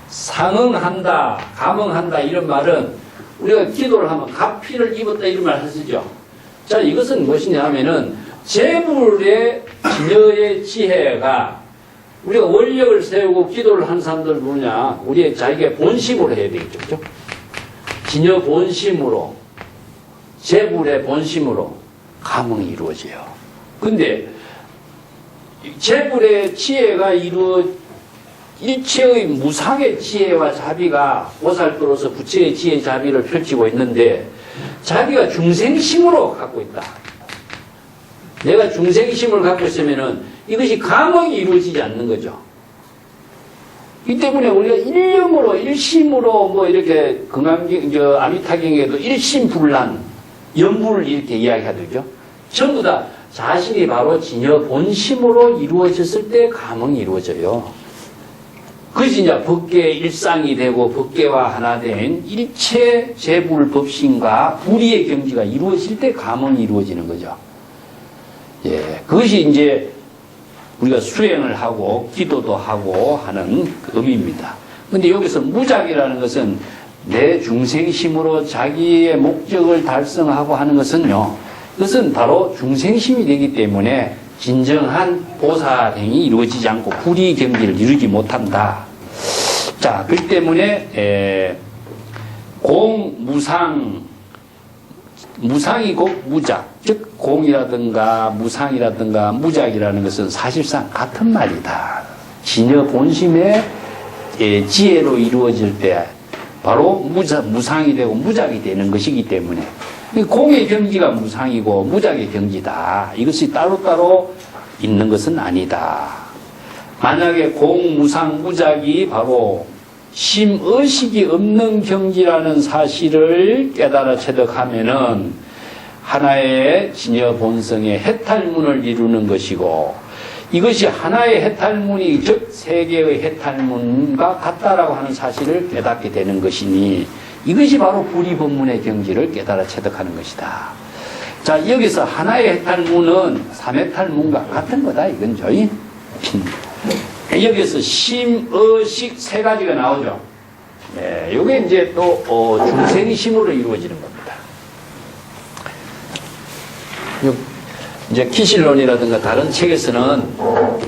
S1: 상응한다, 감응한다 이런 말은 우리가 기도를 하면 가피를 입었다 이런 말 하시죠. 자, 이것은 무엇이냐 하면은 재불의 진여의 지혜가 우리가 원력을 세우고 기도를 하는 사람들 뭐냐? 우리의 자기의 본심으로 해야 되겠죠. 그죠? 진여 본심으로, 재불의 본심으로 감흥이 이루어져요. 근데 재불의 지혜가 일체의 무상의 지혜와 자비가 보살도로서 부처의 지혜 자비를 펼치고 있는데 자기가 중생심으로 갖고 있다. 내가 중생심을 갖고 있으면은 이것이 감흥이 이루어지지 않는 거죠. 이 때문에 우리가 일념으로, 일심으로 뭐 이렇게 아미타경에도 일심불란, 연불을 이렇게 이야기하죠. 전부 다 자신이 바로 진여 본심으로 이루어졌을 때 감흥이 이루어져요. 그것이 이제 법계의 일상이 되고 법계와 하나 된 일체 재불 법신과 불의의 경지가 이루어질 때 감흥이 이루어지는 거죠. 예, 그것이 이제 우리가 수행을 하고 기도도 하고 하는 의미입니다. 근데 여기서 무작이라는 것은 내 중생심으로 자기의 목적을 달성하고 하는 것은요, 그것은 바로 중생심이 되기 때문에 진정한 보살행이 이루어지지 않고 불의 경지를 이루지 못한다. 자, 그 때문에 무상이 곧 무작, 즉 공이라든가 무상이라든가 무작이라는 것은 사실상 같은 말이다. 진여 본심의 지혜로 이루어질 때 바로 무상이 되고 무작이 되는 것이기 때문에 공의 경지가 무상이고 무작의 경지다. 이것이 따로따로 있는 것은 아니다. 만약에 공, 무상, 무작이 바로 심의식이 없는 경지라는 사실을 깨달아 체득하면은 하나의 진여 본성의 해탈문을 이루는 것이고 이것이 하나의 해탈문이 즉 세계의 해탈문과 같다라고 하는 사실을 깨닫게 되는 것이니 이것이 바로 불의법문의 경지를 깨달아 체득하는 것이다. 자, 여기서 하나의 해탈문은 삼해탈문과 같은 거다 이건죠. 여기서 심의식 세 가지가 나오죠. 네, 이게 이제 또 중생심으로 이루어지는 겁니다. 이제 기실론이라든가 다른 책에서는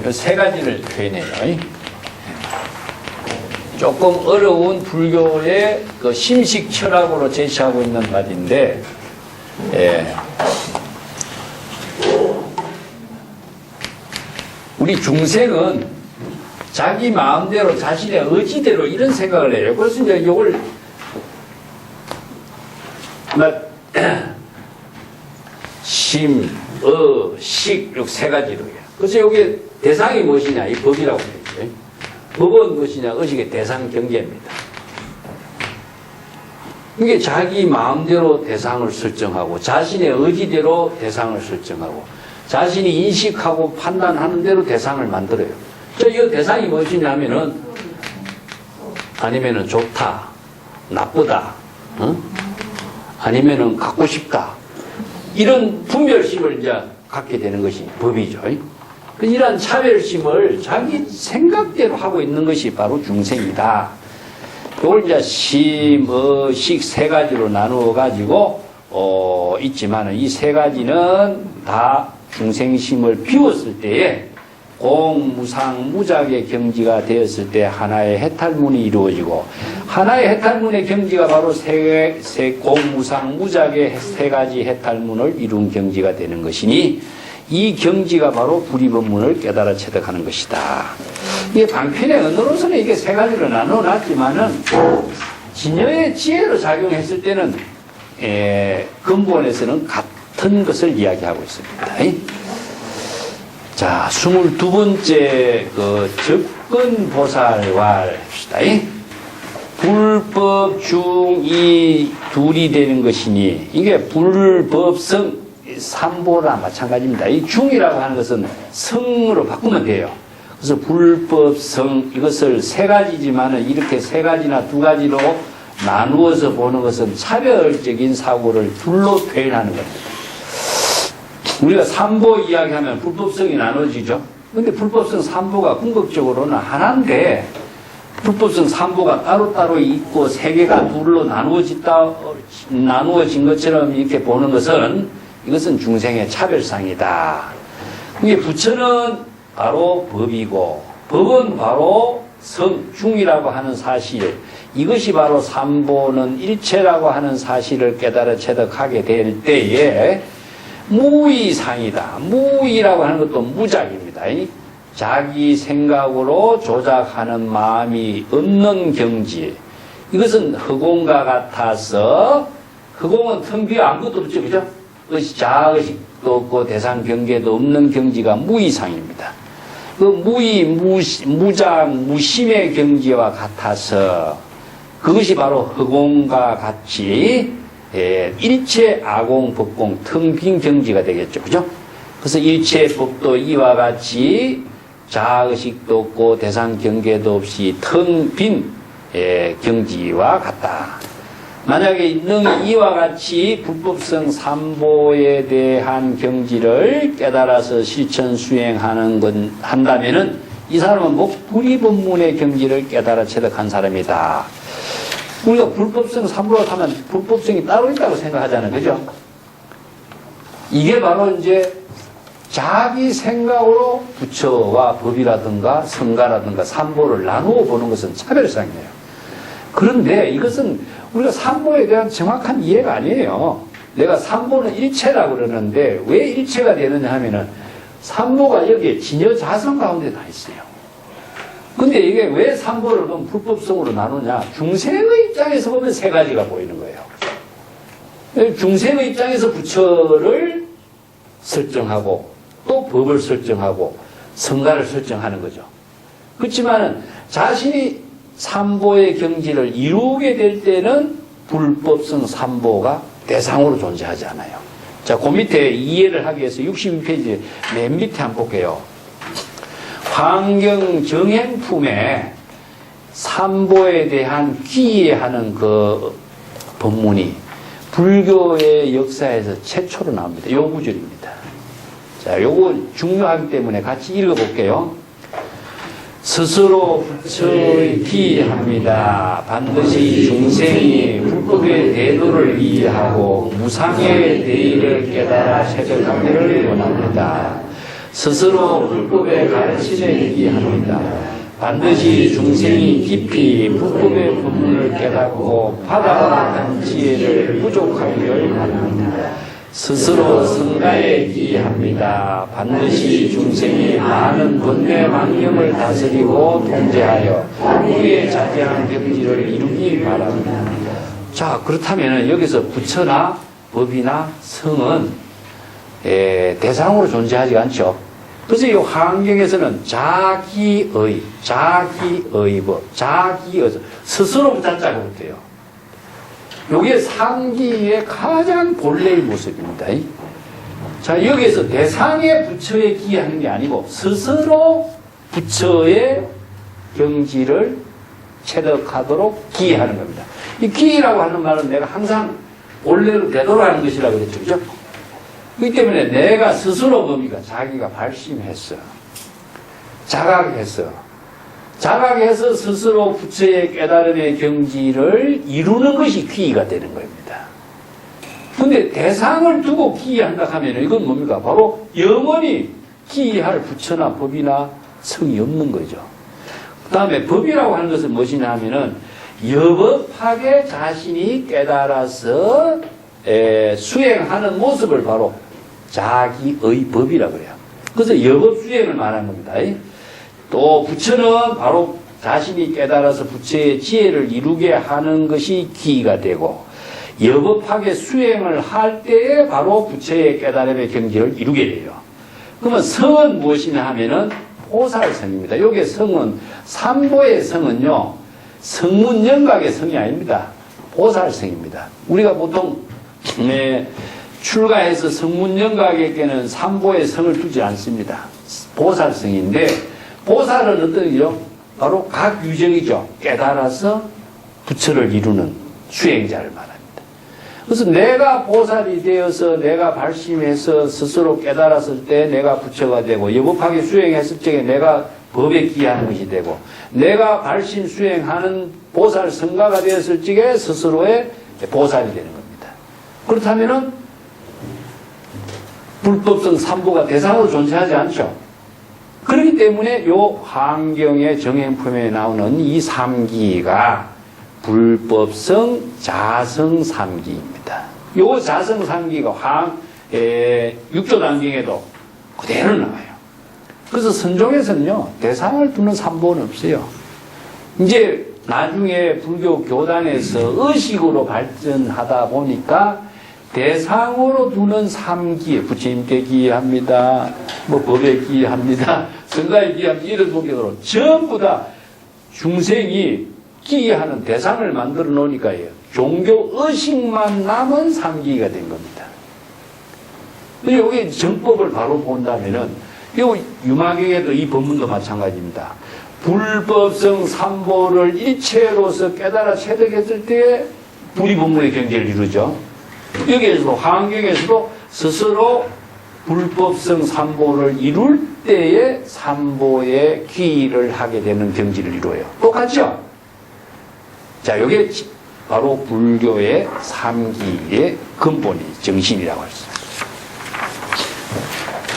S1: 이 세 가지를 표현해요. 조금 어려운 불교의 그 심식 철학으로 제시하고 있는 말인데, 우리 중생은 자기 마음대로 자신의 의지대로 이런 생각을 해요. 그래서 이제 이걸 심, 식 이렇게 세 가지로 해요. 그래서 여기 대상이 무엇이냐? 이 법이라고 해요. 법은 무엇이냐? 의식의 대상 경계입니다. 이게 자기 마음대로 대상을 설정하고 자신의 의지대로 대상을 설정하고 자신이 인식하고 판단하는 대로 대상을 만들어요. 이 대상이 무엇이냐면은 아니면은 좋다, 나쁘다, 아니면은 갖고 싶다 이런 분별심을 이제 갖게 되는 것이 법이죠. 이러한 차별심을 자기 생각대로 하고 있는 것이 바로 중생이다. 이걸 이제 심, 식 세 가지로 나누어 가지고 있지만 이 세 가지는 다 중생심을 비웠을 때에 공, 무상, 무작의 경지가 되었을 때 하나의 해탈문이 이루어지고 하나의 해탈문의 경지가 바로 공, 무상, 무작의 세 가지 해탈문을 이룬 경지가 되는 것이니 이 경지가 바로 불의법문을 깨달아 체득하는 것이다. 이게 방편의 언어로서는 이게 세 가지로 나눠 놨지만은 진여의 지혜로 작용했을 때는 근본에서는 같은 것을 이야기하고 있습니다. 자, 22번째 그 접근보살왈 합시다. 불법 중 이 둘이 되는 것이니 이게 불법성 삼보나 마찬가지입니다. 이 중이라고 하는 것은 성으로 바꾸면 돼요. 그래서 불법성 이것을 세 가지지만은 이렇게 세 가지나 두 가지로 나누어서 보는 것은 차별적인 사고를 둘로 표현하는 겁니다. 우리가 삼보 이야기하면 불법성이 나눠지죠. 근데 불법성 삼보가 궁극적으로는 하나인데 불법성 삼보가 따로따로 있고 세 개가 둘로 나누어진 것처럼 이렇게 보는 것은 이것은 중생의 차별상이다. 이게 부처는 바로 법이고 법은 바로 중이라고 하는 사실, 이것이 바로 삼보는 일체라고 하는 사실을 깨달아 체득하게 될 때에 무의상이다. 무의라고 하는 것도 무작입니다. 자기 생각으로 조작하는 마음이 없는 경지. 이것은 허공과 같아서, 허공은 텅 비어 아무것도 없죠. 그죠? 자의식도 없고 대상 경계도 없는 경지가 무의상입니다. 그 무장, 무심의 경지와 같아서 그것이 바로 허공과 같이 일체 아공, 법공, 텅 빈 경지가 되겠죠. 그죠? 그래서 일체 법도 이와 같이 자의식도 없고 대상 경계도 없이 텅 빈 경지와 같다. 만약에 능히 이와 같이 불법성 삼보에 대한 경지를 깨달아서 실천 수행하는 한다면은 이 사람은 뭐 불이법문의 경지를 깨달아 체득한 사람이다. 우리가 불법성 삼보라고 하면 불법성이 따로 있다고 생각하잖아요. 그죠? 이게 바로 이제 자기 생각으로 부처와 법이라든가 성가라든가 삼보를 나누어 보는 것은 차별상이에요. 그런데 이것은 우리가 삼보에 대한 정확한 이해가 아니에요. 내가 삼보는 일체라고 그러는데 왜 일체가 되느냐 하면은 삼보가 여기에 진여자성 가운데 다 있어요. 근데 이게 왜 삼보를 그럼 불법성으로 나누냐? 중생의 입장에서 보면 세 가지가 보이는 거예요. 중생의 입장에서 부처를 설정하고 또 법을 설정하고 성가를 설정하는 거죠. 그렇지만은 자신이 삼보의 경지를 이루게 될 때는 불법성 삼보가 대상으로 존재하지 않아요. 자, 그 밑에 이해를 하기 위해서 62페이지 맨 밑에 한번 볼게요. 환경 정행품에 삼보에 대한 귀의하는 그 법문이 불교의 역사에서 최초로 나옵니다. 요 구절입니다. 자, 요거 중요하기 때문에 같이 읽어볼게요. 스스로 부처의 기합니다. 반드시 중생이 불법의 대도를 이해하고 무상의 대의를 깨달아 체득하기를 원합니다. 스스로 불법의 가르침에 기합니다. 반드시 중생이 깊이 불법의 법문을 깨닫고 받아가는 지혜를 부족하기를 원합니다. 스스로 성가에 기합니다. 반드시 중생이 많은 번뇌 망념을 다스리고 통제하여 우리의 자제한 경지를 이루기 바랍니다. 자, 그렇다면 여기서 부처나 법이나 성은 대상으로 존재하지 않죠. 그래서 이 환경에서는 자기의 법, 자기의 스스로 부자자가 붙어요. 이게 상기의 가장 본래의 모습입니다. 자, 여기에서 대상의 부처에 기하는 게 아니고 스스로 부처의 경지를 체득하도록 기하는 겁니다. 이 기라고 하는 말은 내가 항상 본래로 되돌아가는 것이라고 했죠. 그죠? 그렇기 때문에 내가 스스로 뭡니까? 자기가 발심했어. 자각했어. 자각해서 스스로 부처의 깨달음의 경지를 이루는 것이 기의가 되는 겁니다. 근데 대상을 두고 기의한다 하면 이건 뭡니까? 바로 영원히 기의할 부처나 법이나 성이 없는 거죠. 그 다음에 법이라고 하는 것은 무엇이냐 하면은 여법하게 자신이 깨달아서 수행하는 모습을 바로 자기의 법이라고 그래요. 그래서 여법 수행을 말하는 겁니다. 또 부처는 바로 자신이 깨달아서 부처의 지혜를 이루게 하는 것이 기의가 되고 여법하게 수행을 할 때에 바로 부처의 깨달음의 경지를 이루게 돼요. 그러면 성은 무엇이냐 하면은 보살성입니다. 여기에 성은 삼보의 성은요, 성문영각의 성이 아닙니다. 보살성입니다. 우리가 보통 출가해서 성문영각에게는 삼보의 성을 두지 않습니다. 보살성인데 보살은 어떤 일이요? 바로 각유정이죠. 깨달아서 부처를 이루는 수행자를 말합니다. 그래서 내가 보살이 되어서 내가 발심해서 스스로 깨달았을 때 내가 부처가 되고 여법하게 수행했을 적에 내가 법에 기하는 것이 되고 내가 발심 수행하는 보살 성가가 되었을 적에 스스로의 보살이 되는 겁니다. 그렇다면은 불법성 삼보가 대상으로 존재하지 않죠. 그렇기 때문에 요 환경의 정행품에 나오는 이 삼기가 불법성 자성 삼기입니다. 요 자성 삼기가 육조 단경에도 그대로 나와요. 그래서 선종에서는요, 대상을 두는 삼보는 없어요. 이제 나중에 불교 교단에서 의식으로 발전하다 보니까 대상으로 두는 삼기, 부처님께 기합니다, 법에 기합니다, 성가에 기합니다, 이런 목적으로 전부 다 중생이 기하는 대상을 만들어 놓으니까요. 종교 의식만 남은 삼기가 된 겁니다. 여기 정법을 바로 본다면은, 요 유마경에도 이 법문도 마찬가지입니다. 불법성 삼보를 일체로서 깨달아 체득했을 때에 불이법문의 경지를 이루죠. 여기에서도 환경에서도 스스로 불법성 삼보를 이룰 때에 삼보의 기를 하게 되는 경지를 이루어요. 똑같죠? 자, 이게 바로 불교의 삼기의 근본이 정신이라고 할 수 있습니다.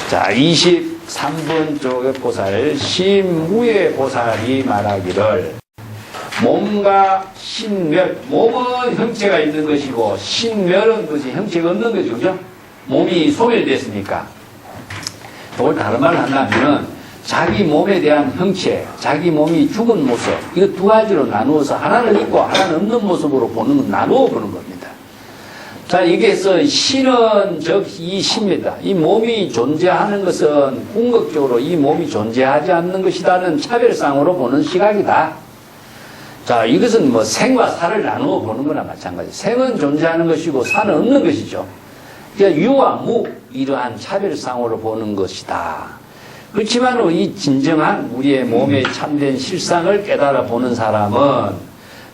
S1: 자, 23번 쪽의 보살 신무의 보살이 말하기를 몸과 신멸, 몸은 형체가 있는 것이고 신멸은 그것이 형체가 없는 것이죠. 그죠? 몸이 소멸됐으니까. 이걸 다른 말로 한다면 자기 몸에 대한 형체, 자기 몸이 죽은 모습, 이거 두 가지로 나누어서 하나는 있고 하나는 없는 모습으로 보는, 나누어 보는 겁니다. 자, 여기에서 신은 이 신입니다. 이 몸이 존재하는 것은 궁극적으로 이 몸이 존재하지 않는 것이라는 차별상으로 보는 시각이다. 자, 이것은 뭐 생과 사를 나누어 보는 거나 마찬가지. 생은 존재하는 것이고 사는 없는 것이죠. 그러니까 유와 무, 이러한 차별상으로 보는 것이다. 그렇지만 이 진정한 우리의 몸의 참된 실상을 깨달아 보는 사람은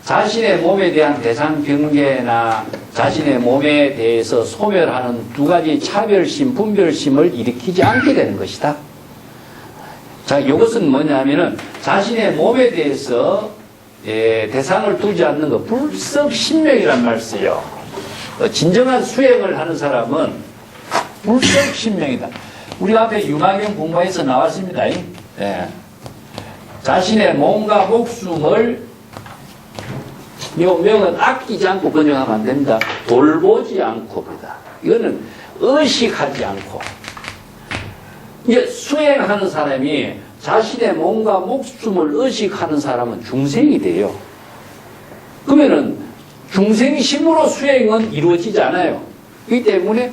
S1: 자신의 몸에 대한 대상 경계나 자신의 몸에 대해서 소멸하는 두 가지 차별심, 분별심을 일으키지 않게 되는 것이다. 자, 이것은 뭐냐면은 자신의 몸에 대해서 대상을 두지 않는 것, 불섭신명이란 말 써요. 진정한 수행을 하는 사람은 불섭신명이다. 우리 앞에 유마경 공부에서 나왔습니다. 예. 자신의 몸과 목숨을 이 명은 아끼지 않고 번역하면 안 됩니다. 돌보지 않고입니다. 이거는 의식하지 않고. 이제 수행하는 사람이 자신의 몸과 목숨을 의식하는 사람은 중생이 돼요. 그러면은 중생심으로 수행은 이루어지지 않아요. 그렇기 때문에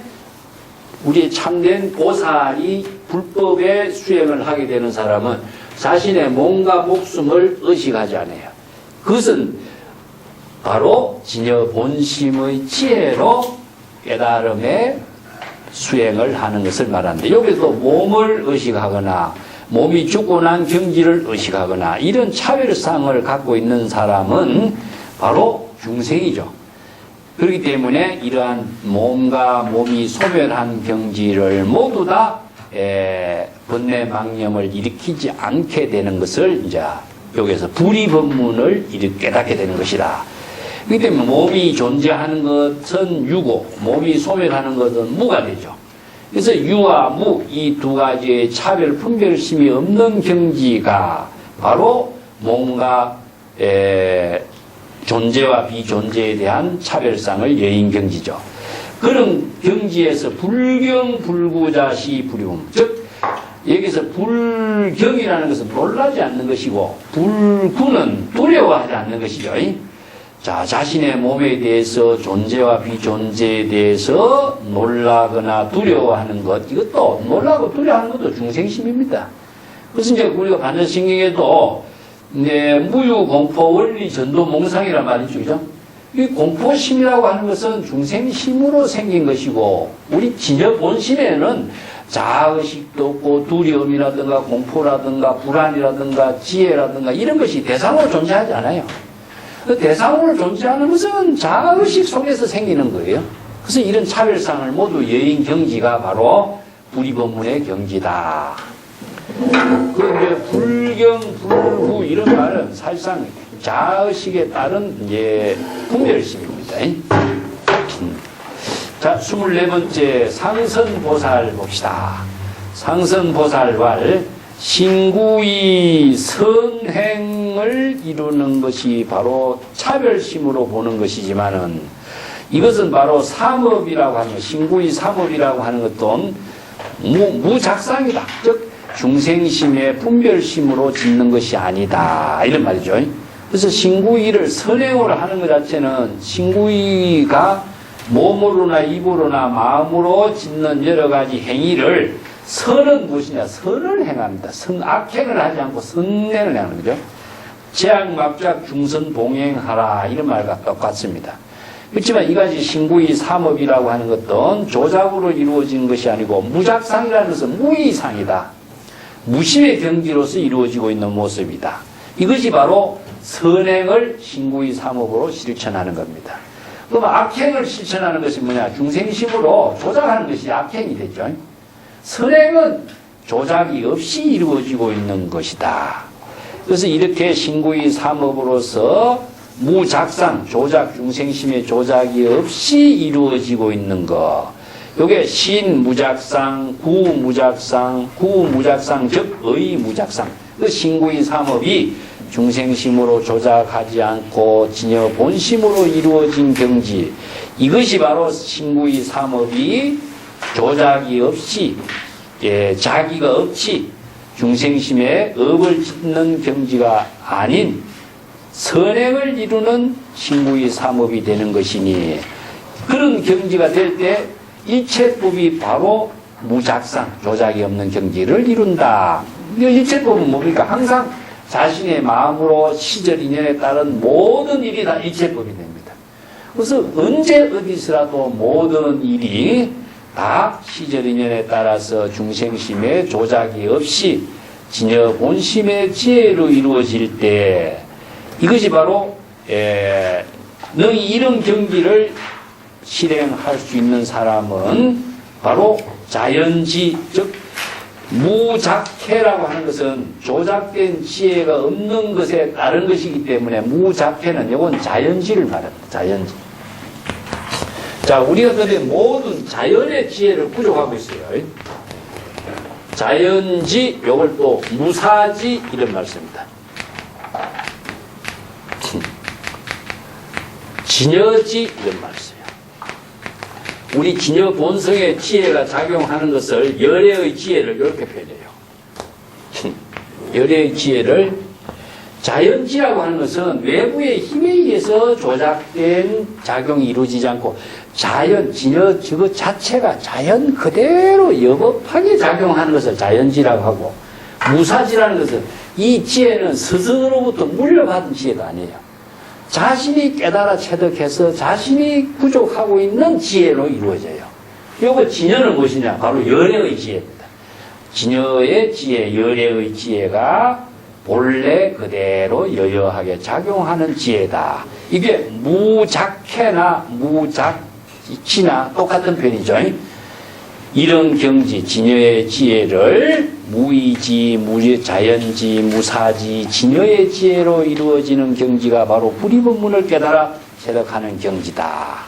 S1: 우리 참된 보살이 불법의 수행을 하게 되는 사람은 자신의 몸과 목숨을 의식하지 않아요. 그것은 바로 진여 본심의 지혜로 깨달음의 수행을 하는 것을 말하는데, 여기서 몸을 의식하거나 몸이 죽고 난 경지를 의식하거나 이런 차별상을 갖고 있는 사람은 바로 중생이죠. 그렇기 때문에 이러한 몸과 몸이 소멸한 경지를 모두 다 번뇌망념을 일으키지 않게 되는 것을 이제 여기서 불이법문을 깨닫게 되는 것이다. 그렇기 때문에 몸이 존재하는 것은 유고 몸이 소멸하는 것은 무가 되죠. 그래서 유와 무, 이 두 가지의 차별 분별심이 없는 경지가 바로 몸과 존재와 비존재에 대한 차별상을 여인 경지죠. 그런 경지에서 불경불구자시 불이움, 즉 여기서 불경이라는 것은 놀라지 않는 것이고 불구는 두려워하지 않는 것이죠. 자, 자신의 몸에 대해서 존재와 비존재에 대해서 놀라거나 두려워하는 것, 이것도 놀라고 두려워하는 것도 중생심입니다. 그래서 이제 우리가 반야신경에도 네, 무유, 공포, 원리, 전도, 몽상이란 말이죠. 그죠? 이 공포심이라고 하는 것은 중생심으로 생긴 것이고, 우리 진여 본심에는 자의식도 없고, 두려움이라든가, 공포라든가, 불안이라든가, 지혜라든가, 이런 것이 대상으로 존재하지 않아요. 그 대상으로 존재하는 것은 자의식 속에서 생기는 거예요. 그래서 이런 차별상을 모두 여인 경지가 바로 불이법문의 경지다. 그 이제 불경, 불후 이런 말은 사실상 자의식에 따른 분별심입니다. 자, 24번째 상선보살 봅시다. 상선보살왈 신구의 선행을 이루는 것이 바로 차별심으로 보는 것이지만은 이것은 바로 삼업이라고 하는 것, 신구의 삼업이라고 하는 것도 무작상이다. 즉 중생심의 분별심으로 짓는 것이 아니다. 이런 말이죠. 그래서 신구의를 선행으로 하는 것 자체는 신구의가 몸으로나 입으로나 마음으로 짓는 여러 가지 행위를 선은 무엇이냐? 선을 행합니다. 악행을 하지 않고 선행을 행하는 거죠. 제약막작 중선 봉행하라 이런 말과 똑같습니다. 그렇지만 이가지 신구의 삼업이라고 하는 것도 조작으로 이루어진 것이 아니고 무작상이라는 것은 무의상이다. 무심의 경지로서 이루어지고 있는 모습이다. 이것이 바로 선행을 신구의 삼업으로 실천하는 겁니다. 그럼 악행을 실천하는 것이 뭐냐? 중생심으로 조작하는 것이 악행이 되죠. 선행은 조작이 없이 이루어지고 있는 것이다. 그래서 이렇게 신구의 삼업으로서 무작상, 조작, 중생심의 조작이 없이 이루어지고 있는 것. 요게 신무작상, 구무작상, 구무작상, 즉 의무작상. 그 신구의 삼업이 중생심으로 조작하지 않고 진여 본심으로 이루어진 경지. 이것이 바로 신구의 삼업이 조작이 없이, 자기가 없이 중생심에 업을 짓는 경지가 아닌 선행을 이루는 신구의 삼업이 되는 것이니, 그런 경지가 될 때 일체법이 바로 무작상, 조작이 없는 경지를 이룬다. 일체법은 뭡니까? 항상 자신의 마음으로 시절 인연에 따른 모든 일이 다 일체법이 됩니다. 그래서 언제 어디서라도 모든 일이 다 시절 인연에 따라서 중생심의 조작이 없이 진여 본심의 지혜로 이루어질 때, 이것이 바로 능히 이런 경지를 실행할 수 있는 사람은 바로 자연지, 즉 무작해라고 하는 것은 조작된 지혜가 없는 것에 따른 것이기 때문에 무작해는 이건 자연지를 말합니다. 자연지. 자, 우리가 그런데 모든 자연의 지혜를 부족하고 있어요. 자연지, 요걸 또 무사지 이런 말 씁니다. 진여지 이런 말 써요. 우리 진여 본성의 지혜가 작용하는 것을 열애의 지혜를 이렇게 표현해요. 열애의 지혜를 자연지라고 하는 것은 외부의 힘에 의해서 조작된 작용이 이루어지지 않고 자연, 진여 저것 자체가 자연 그대로 여법하게 작용하는 것을 자연지라고 하고, 무사지라는 것은 이 지혜는 스스로부터 물려받은 지혜가 아니에요. 자신이 깨달아 체득해서 자신이 부족하고 있는 지혜로 이루어져요. 이거 진여는 무엇이냐? 바로 열애의 지혜입니다. 진여의 지혜, 열애의 지혜가 본래 그대로 여여하게 작용하는 지혜다. 이게 무작해나 무작지나 똑같은 표현이죠. 이런 경지, 진여의 지혜를 무의지, 자연지, 무사지, 진여의 지혜로 이루어지는 경지가 바로 불이법문을 깨달아 체득하는 경지다.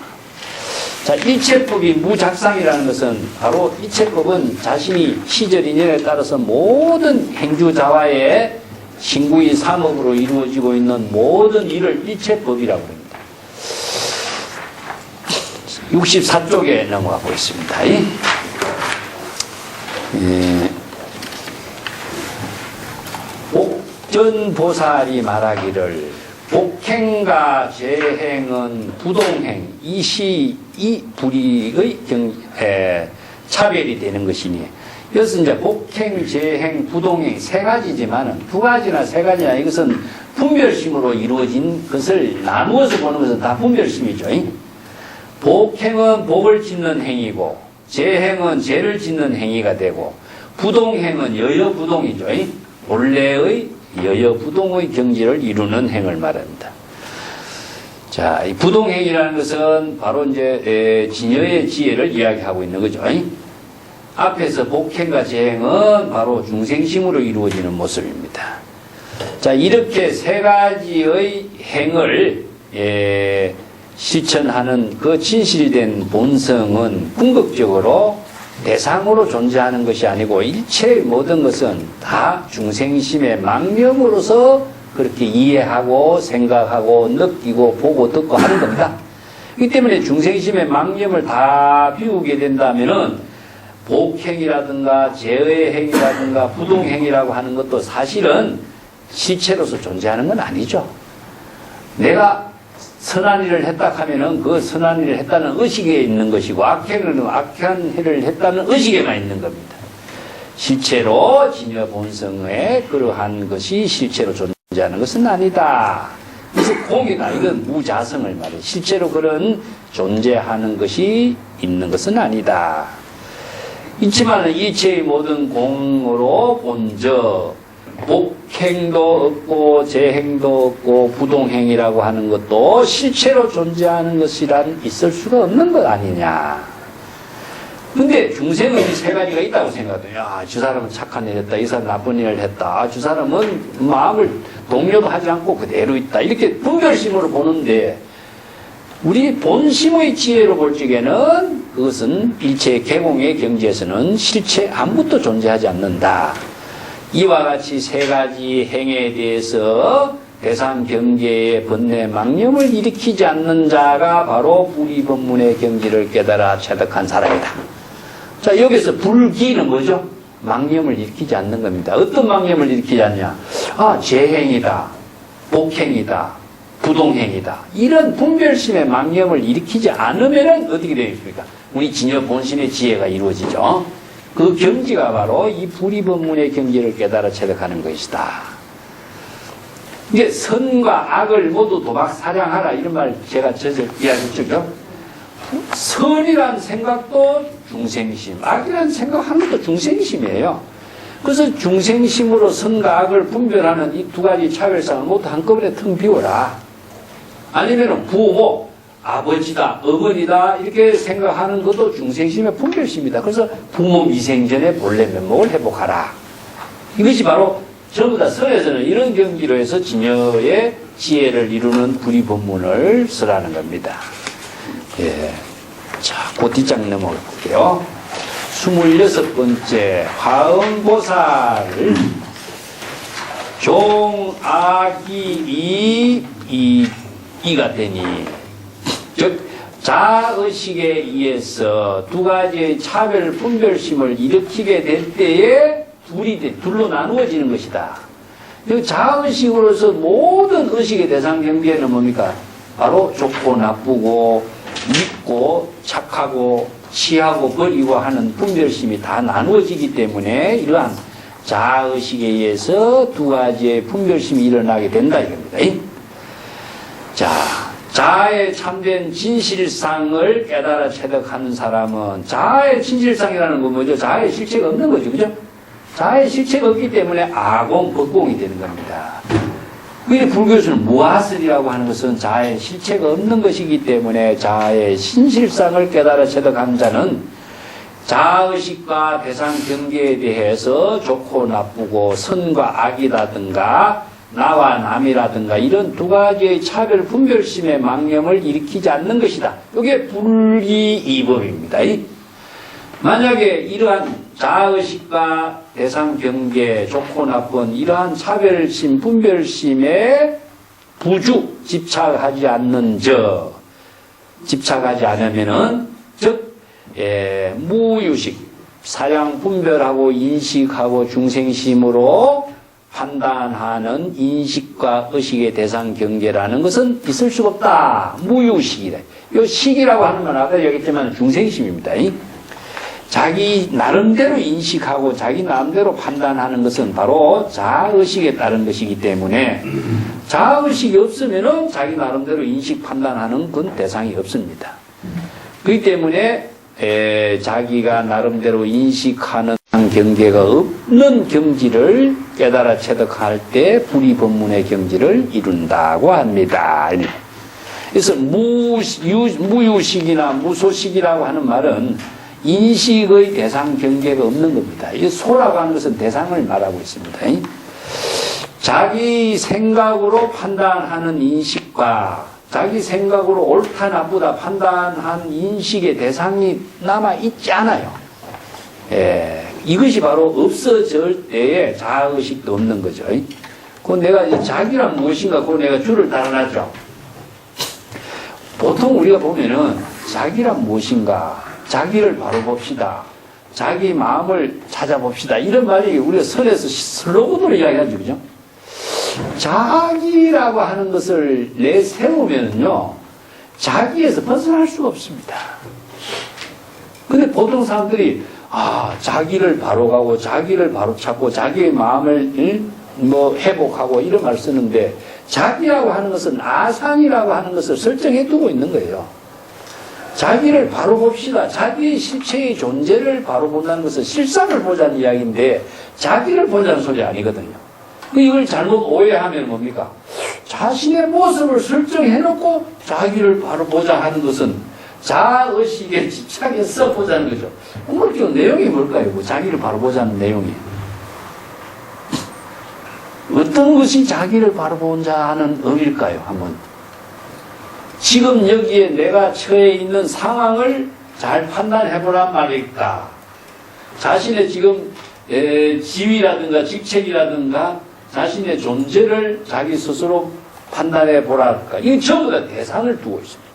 S1: 자, 일체법이 무작상이라는 것은 바로 일체법은 자신이 시절 인연에 따라서 모든 행주자와의 신구의 삼업으로 이루어지고 있는 모든 일을 일체법이라고 합니다. 64쪽에 넘어가 보겠습니다. 복전보살이 말하기를 복행과 재행은 부동행, 이시, 이 불이의 차별이 되는 것이니, 그래서 이제 복행, 재행, 부동행 세 가지지만은 두 가지나 세 가지나 이것은 분별심으로 이루어진 것을 나누어서 보는 것은 다 분별심이죠. 복행은 복을 짓는 행위고, 재행은 죄를 짓는 행위가 되고, 부동행은 여여부동이죠. 본래의 여여부동의 경지를 이루는 행을 말합니다. 자, 이 부동행이라는 것은 바로 이제 진여의 지혜를 이야기하고 있는 거죠. 앞에서 복행과 재행은 바로 중생심으로 이루어지는 모습입니다. 자, 이렇게 세 가지의 행을 실천하는 그 진실된 본성은 궁극적으로 대상으로 존재하는 것이 아니고 일체의 모든 것은 다 중생심의 망념으로서 그렇게 이해하고 생각하고 느끼고 보고 듣고 하는 겁니다. 그렇기 때문에 중생심의 망념을 다 비우게 된다면은 복행이라든가 제의 행위라든가 부동행이라고 하는 것도 사실은 실체로서 존재하는 건 아니죠. 내가 선한 일을 했다 하면은 그 선한 일을 했다는 의식에 있는 것이고 악한 일을 했다는 의식에만 있는 겁니다. 실체로 진여 본성에 그러한 것이 실체로 존재하는 것은 아니다. 그래서 공이다. 이건 무자성을 말해. 실제로 그런 존재하는 것이 있는 것은 아니다. 있지만 일체의 모든 공으로 본저 복행도 없고 재행도 없고 부동행이라고 하는 것도 실체로 존재하는 것이란 있을 수가 없는 것 아니냐. 근데 중생은 이 세 가지가 있다고 생각해요. 야, 저 사람은 착한 일을 했다. 이 사람은 나쁜 일을 했다. 저 사람은 마음을 동요도 하지 않고 그대로 있다. 이렇게 분별심으로 보는데 우리 본심의 지혜로 볼 적에는 그것은 일체 개공의 경지에서는 실체 아무것도 존재하지 않는다. 이와 같이 세 가지 행에 대해서 대상 경계의 번뇌 망념을 일으키지 않는 자가 바로 불이법문의 경지를 깨달아 체득한 사람이다. 자, 여기서 불기는 뭐죠? 망념을 일으키지 않는 겁니다. 어떤 망념을 일으키지 않냐? 아, 재행이다. 복행이다. 부동행이다. 이런 분별심의 망념을 일으키지 않으면 어떻게 되겠습니까? 우리 진여 본심의 지혜가 이루어지죠. 그 경지가 바로 이 불이법문의 경지를 깨달아 체득하는 것이다. 이제 선과 악을 모두 도박 사량하라 이런 말 제가 전에 이야기했죠. 선이란 생각도 중생심, 악이란 생각하는 것도 중생심이에요. 그래서 중생심으로 선과 악을 분별하는 이 두 가지 차별상을 모두 한꺼번에 텅 비워라. 아니면 부모, 아버지다, 어머니다 이렇게 생각하는 것도 중생심의 분별심이다. 그래서 부모 미생전의 본래 면목을 회복하라. 이것이 바로 전부 다 선에서는 이런 경지로 해서 진여의 지혜를 이루는 불이법문을 쓰라는 겁니다. 예. 자, 그 뒷장 넘어가 볼게요. 26번째 화엄보살을 종악이 이가 되니 즉 자의식에 의해서 두 가지의 차별 분별심을 일으키게 될 때에 둘로 나누어지는 것이다. 자의식으로서 모든 의식의 대상 경계는 뭡니까? 바로 좋고 나쁘고 믿고 착하고 취하고 버리고 하는 분별심이 다 나누어지기 때문에 이러한 자의식에 의해서 두 가지의 분별심이 일어나게 된다 이겁니다. 자, 자아의 참된 진실상을 깨달아 체득하는 사람은 자아의 진실상이라는 건 뭐죠? 자아의 실체가 없는 거죠. 그죠? 자아의 실체가 없기 때문에 아공, 법공이 되는 겁니다. 그게 불교에서는 무아설이라고 하는 것은 자아의 실체가 없는 것이기 때문에 자아의 신실상을 깨달아 체득한 자는 자아의식과 대상 경계에 대해서 좋고 나쁘고 선과 악이라든가 나와 남이라든가 이런 두 가지의 차별 분별심의 망념을 일으키지 않는 것이다. 이게 불이이법입니다. 만약에 이러한 자아의식과 대상 경계, 좋고 나쁜 이러한 차별심, 분별심에 부주 집착하지 않는 집착하지 않으면은 즉 무유식, 사량 분별하고 인식하고 중생심으로 판단하는 인식과 의식의 대상 경계라는 것은 있을 수가 없다. 무유식이다. 이 식이라고 하는 건 아까 얘기했지만 중생심입니다. 자기 나름대로 인식하고 자기 나름대로 판단하는 것은 바로 자아의식에 따른 것이기 때문에 자아의식이 없으면은 자기 나름대로 인식 판단하는 건 대상이 없습니다. 그렇기 때문에 자기가 나름대로 인식하는 경계가 없는 경지를 깨달아 체득할 때 불이법문의 경지를 이룬다고 합니다. 그래서 무유식이나 무소식이라고 하는 말은 인식의 대상 경계가 없는 겁니다. 이 소라고 하는 것은 대상을 말하고 있습니다. 자기 생각으로 판단하는 인식과 자기 생각으로 옳다 나쁘다 판단한 인식의 대상이 남아 있지 않아요. 이것이 바로 없어질 때에 자아의식도 없는 거죠. 그 내가 자기란 무엇인가 그 내가 줄을 달아놨죠. 보통 우리가 보면은 자기란 무엇인가 자기를 바로 봅시다. 자기 마음을 찾아봅시다. 이런 말이 우리가 선에서 슬로건으로 이야기하죠. 그죠? 자기라고 하는 것을 내세우면요, 자기에서 벗어날 수가 없습니다. 근데 보통 사람들이, 자기를 바로 가고, 자기를 바로 찾고, 자기의 마음을, 회복하고, 이런 말 쓰는데, 자기라고 하는 것은 아상이라고 하는 것을 설정해 두고 있는 거예요. 자기를 바로 봅시다. 자기의 실체의 존재를 바로 본다는 것은 실상을 보자는 이야기인데, 자기를 보자는 소리 아니거든요. 이걸 잘못 오해하면 뭡니까? 자신의 모습을 설정해놓고 자기를 바로 보자 하는 것은 자아의식에 집착해서 보자는 거죠. 그 내용이 뭘까요? 자기를 바로 보자는 내용이. 어떤 것이 자기를 바로 보자 하는 의미일까요? 한번. 지금 여기에 내가 처해 있는 상황을 잘 판단해보란 말일까? 자신의 지금 지위라든가 직책이라든가 자신의 존재를 자기 스스로 판단해 보랄까. 이게 전부 다 대상을 두고 있습니다.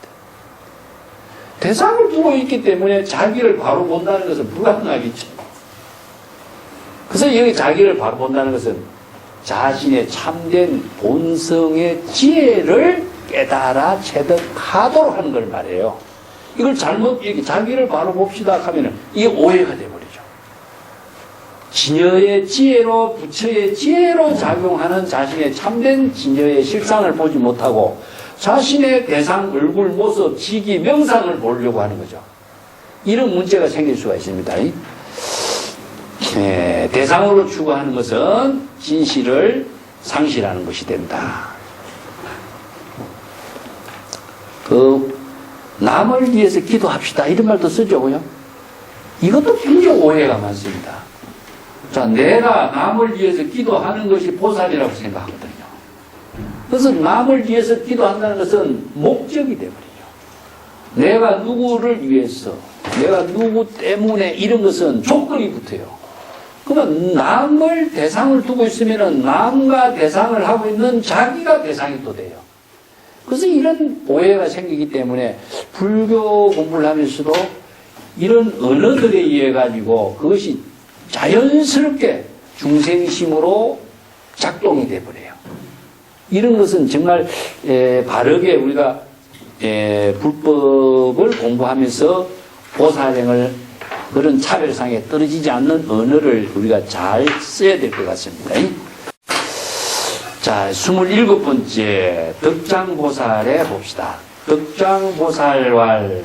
S1: 대상을 두고 있기 때문에 자기를 바로 본다는 것은 불가능하겠죠. 그래서 여기 자기를 바로 본다는 것은 자신의 참된 본성의 지혜를 깨달아 체득하도록 하는 걸 말해요. 이걸 잘못 이렇게 자기를 바로 봅시다 하면은 이게 오해가 돼버려요. 진여의 지혜로 부처의 지혜로 작용하는 자신의 참된 진여의 실상을 보지 못하고 자신의 대상 얼굴 모습 직위 명상을 보려고 하는 거죠. 이런 문제가 생길 수가 있습니다. 대상으로 추구하는 것은 진실을 상실하는 것이 된다. 남을 위해서 기도합시다 이런 말도 쓰죠. 이것도 굉장히 오해가 많습니다. 자, 내가 남을 위해서 기도하는 것이 보살이라고 생각하거든요. 그래서 남을 위해서 기도한다는 것은 목적이 되어버리죠. 내가 누구를 위해서, 내가 누구 때문에 이런 것은 조건이 붙어요. 그러면 남을 대상을 두고 있으면 남과 대상을 하고 있는 자기가 대상이 또 돼요. 그래서 이런 오해가 생기기 때문에 불교 공부를 하면서도 이런 언어들에 의해 가지고 그것이 자연스럽게 중생심으로 작동이 돼버려요. 이런 것은 정말 바르게 우리가 불법을 공부하면서 보살행을 그런 차별상에 떨어지지 않는 언어를 우리가 잘 써야 될 것 같습니다. 자, 27번째 덕장보살에 봅시다. 덕장보살왈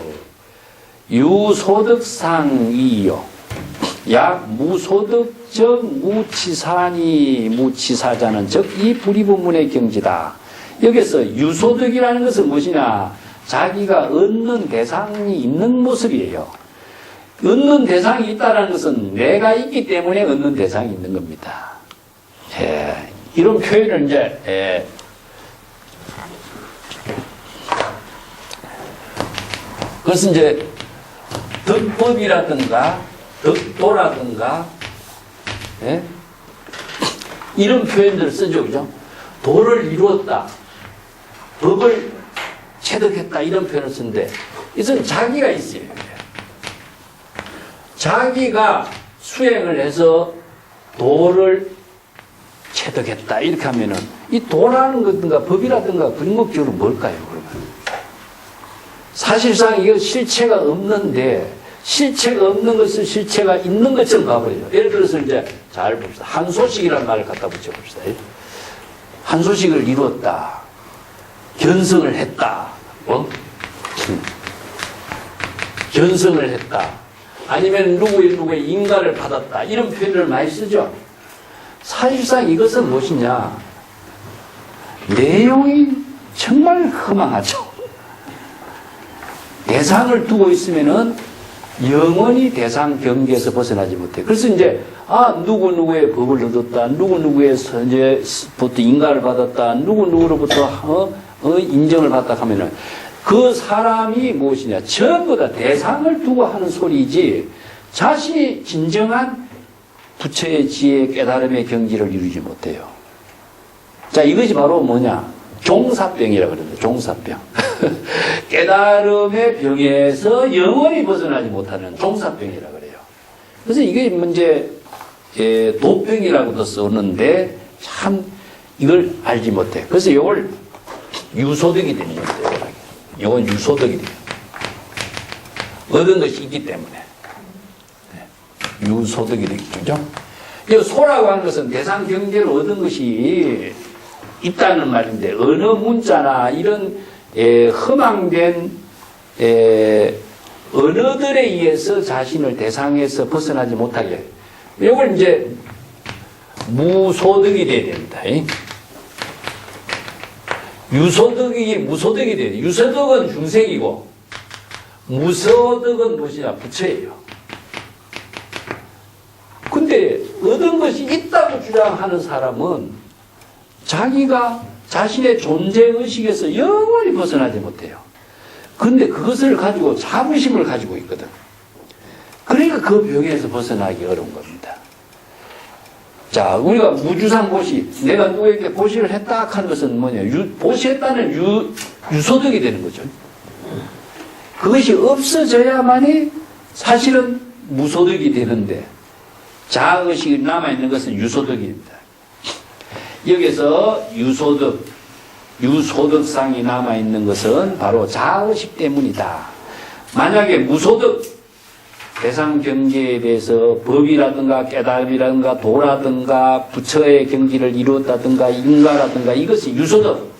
S1: 유소득상이요. 약 무소득적 무치사니 무치사자는 즉 이 불이법문의 경지다. 여기서 유소득이라는 것은 무엇이냐? 자기가 얻는 대상이 있는 모습이에요. 얻는 대상이 있다는 것은 내가 있기 때문에 얻는 대상이 있는 겁니다. 이런 표현을 이제 그것은 이제 덕법이라든가 덕도라든가 이런 표현들을 쓰죠. 그죠? 도를 이루었다. 법을 체득했다. 이런 표현을 쓰는데 이것은 자기가 있어요. 자기가 수행을 해서 도를 체득했다. 이렇게 하면은 이 도라는 것든가 법이라든가 근목적으로 뭘까요? 그러면 사실상 이거 실체가 없는데 실체가 없는 것을 실체가 있는 것처럼 가버려요. 예를 들어서 이제 잘 봅시다. 한소식이라는 말을 갖다 붙여봅시다. 한소식을 이루었다. 견성을 했다. 견성을 했다. 아니면 누구의 인가를 받았다. 이런 표현을 많이 쓰죠. 사실상 이것은 무엇이냐. 내용이 정말 허망하죠. 대상을 두고 있으면은 영원히 대상 경계에서 벗어나지 못해. 그래서 이제, 누구의 법을 얻었다. 누구의 선제부터 인가를 받았다. 누구로부터, 인정을 받다 하면은 그 사람이 무엇이냐. 전부 다 대상을 두고 하는 소리이지 자신이 진정한 부처의 지혜, 깨달음의 경지를 이루지 못해요. 자, 이것이 바로 뭐냐. 종사병이라고 그럽니다. 종사병. 깨달음의 병에서 영원히 벗어나지 못하는 종사병이라고 그래요. 그래서 이게 문제, 도병이라고도 쓰는데 참 이걸 알지 못해. 그래서 이걸 유소득이 되는 거예요. 이건 유소득이 돼요. 얻은 것이 있기 때문에. 유소득이 되겠죠. 이 소라고 하는 것은 대상 경계를 얻은 것이 있다는 말인데, 어느 문자나 이런 허망된 언어들에 의해서 자신을 대상에서 벗어나지 못하게. 이걸 이제 무소득이 돼야 됩니다. 무소득이 돼요. 유소득은 중생이고, 무소득은 무엇이냐? 부처예요. 근데 얻은 것이 있다고 주장하는 사람은 자기가 자신의 존재의식에서 영원히 벗어나지 못해요. 근데 그것을 가지고 자부심을 가지고 있거든. 그러니까 그 병에서 벗어나기 어려운 겁니다. 자, 우리가 무주상 보시, 내가 누구에게 보시를 했다 하는 것은 뭐냐. 보시했다는 유소득이 되는 거죠. 그것이 없어져야만이 사실은 무소득이 되는데, 자아의식이 남아있는 것은 유소득입니다. 여기서 유소득상이 남아있는 것은 바로 자아의식 때문이다. 만약에 무소득, 대상 경계에 대해서 법이라든가 깨달음이라든가 도라든가 부처의 경지를 이루었다든가 인가라든가 이것이 유소득,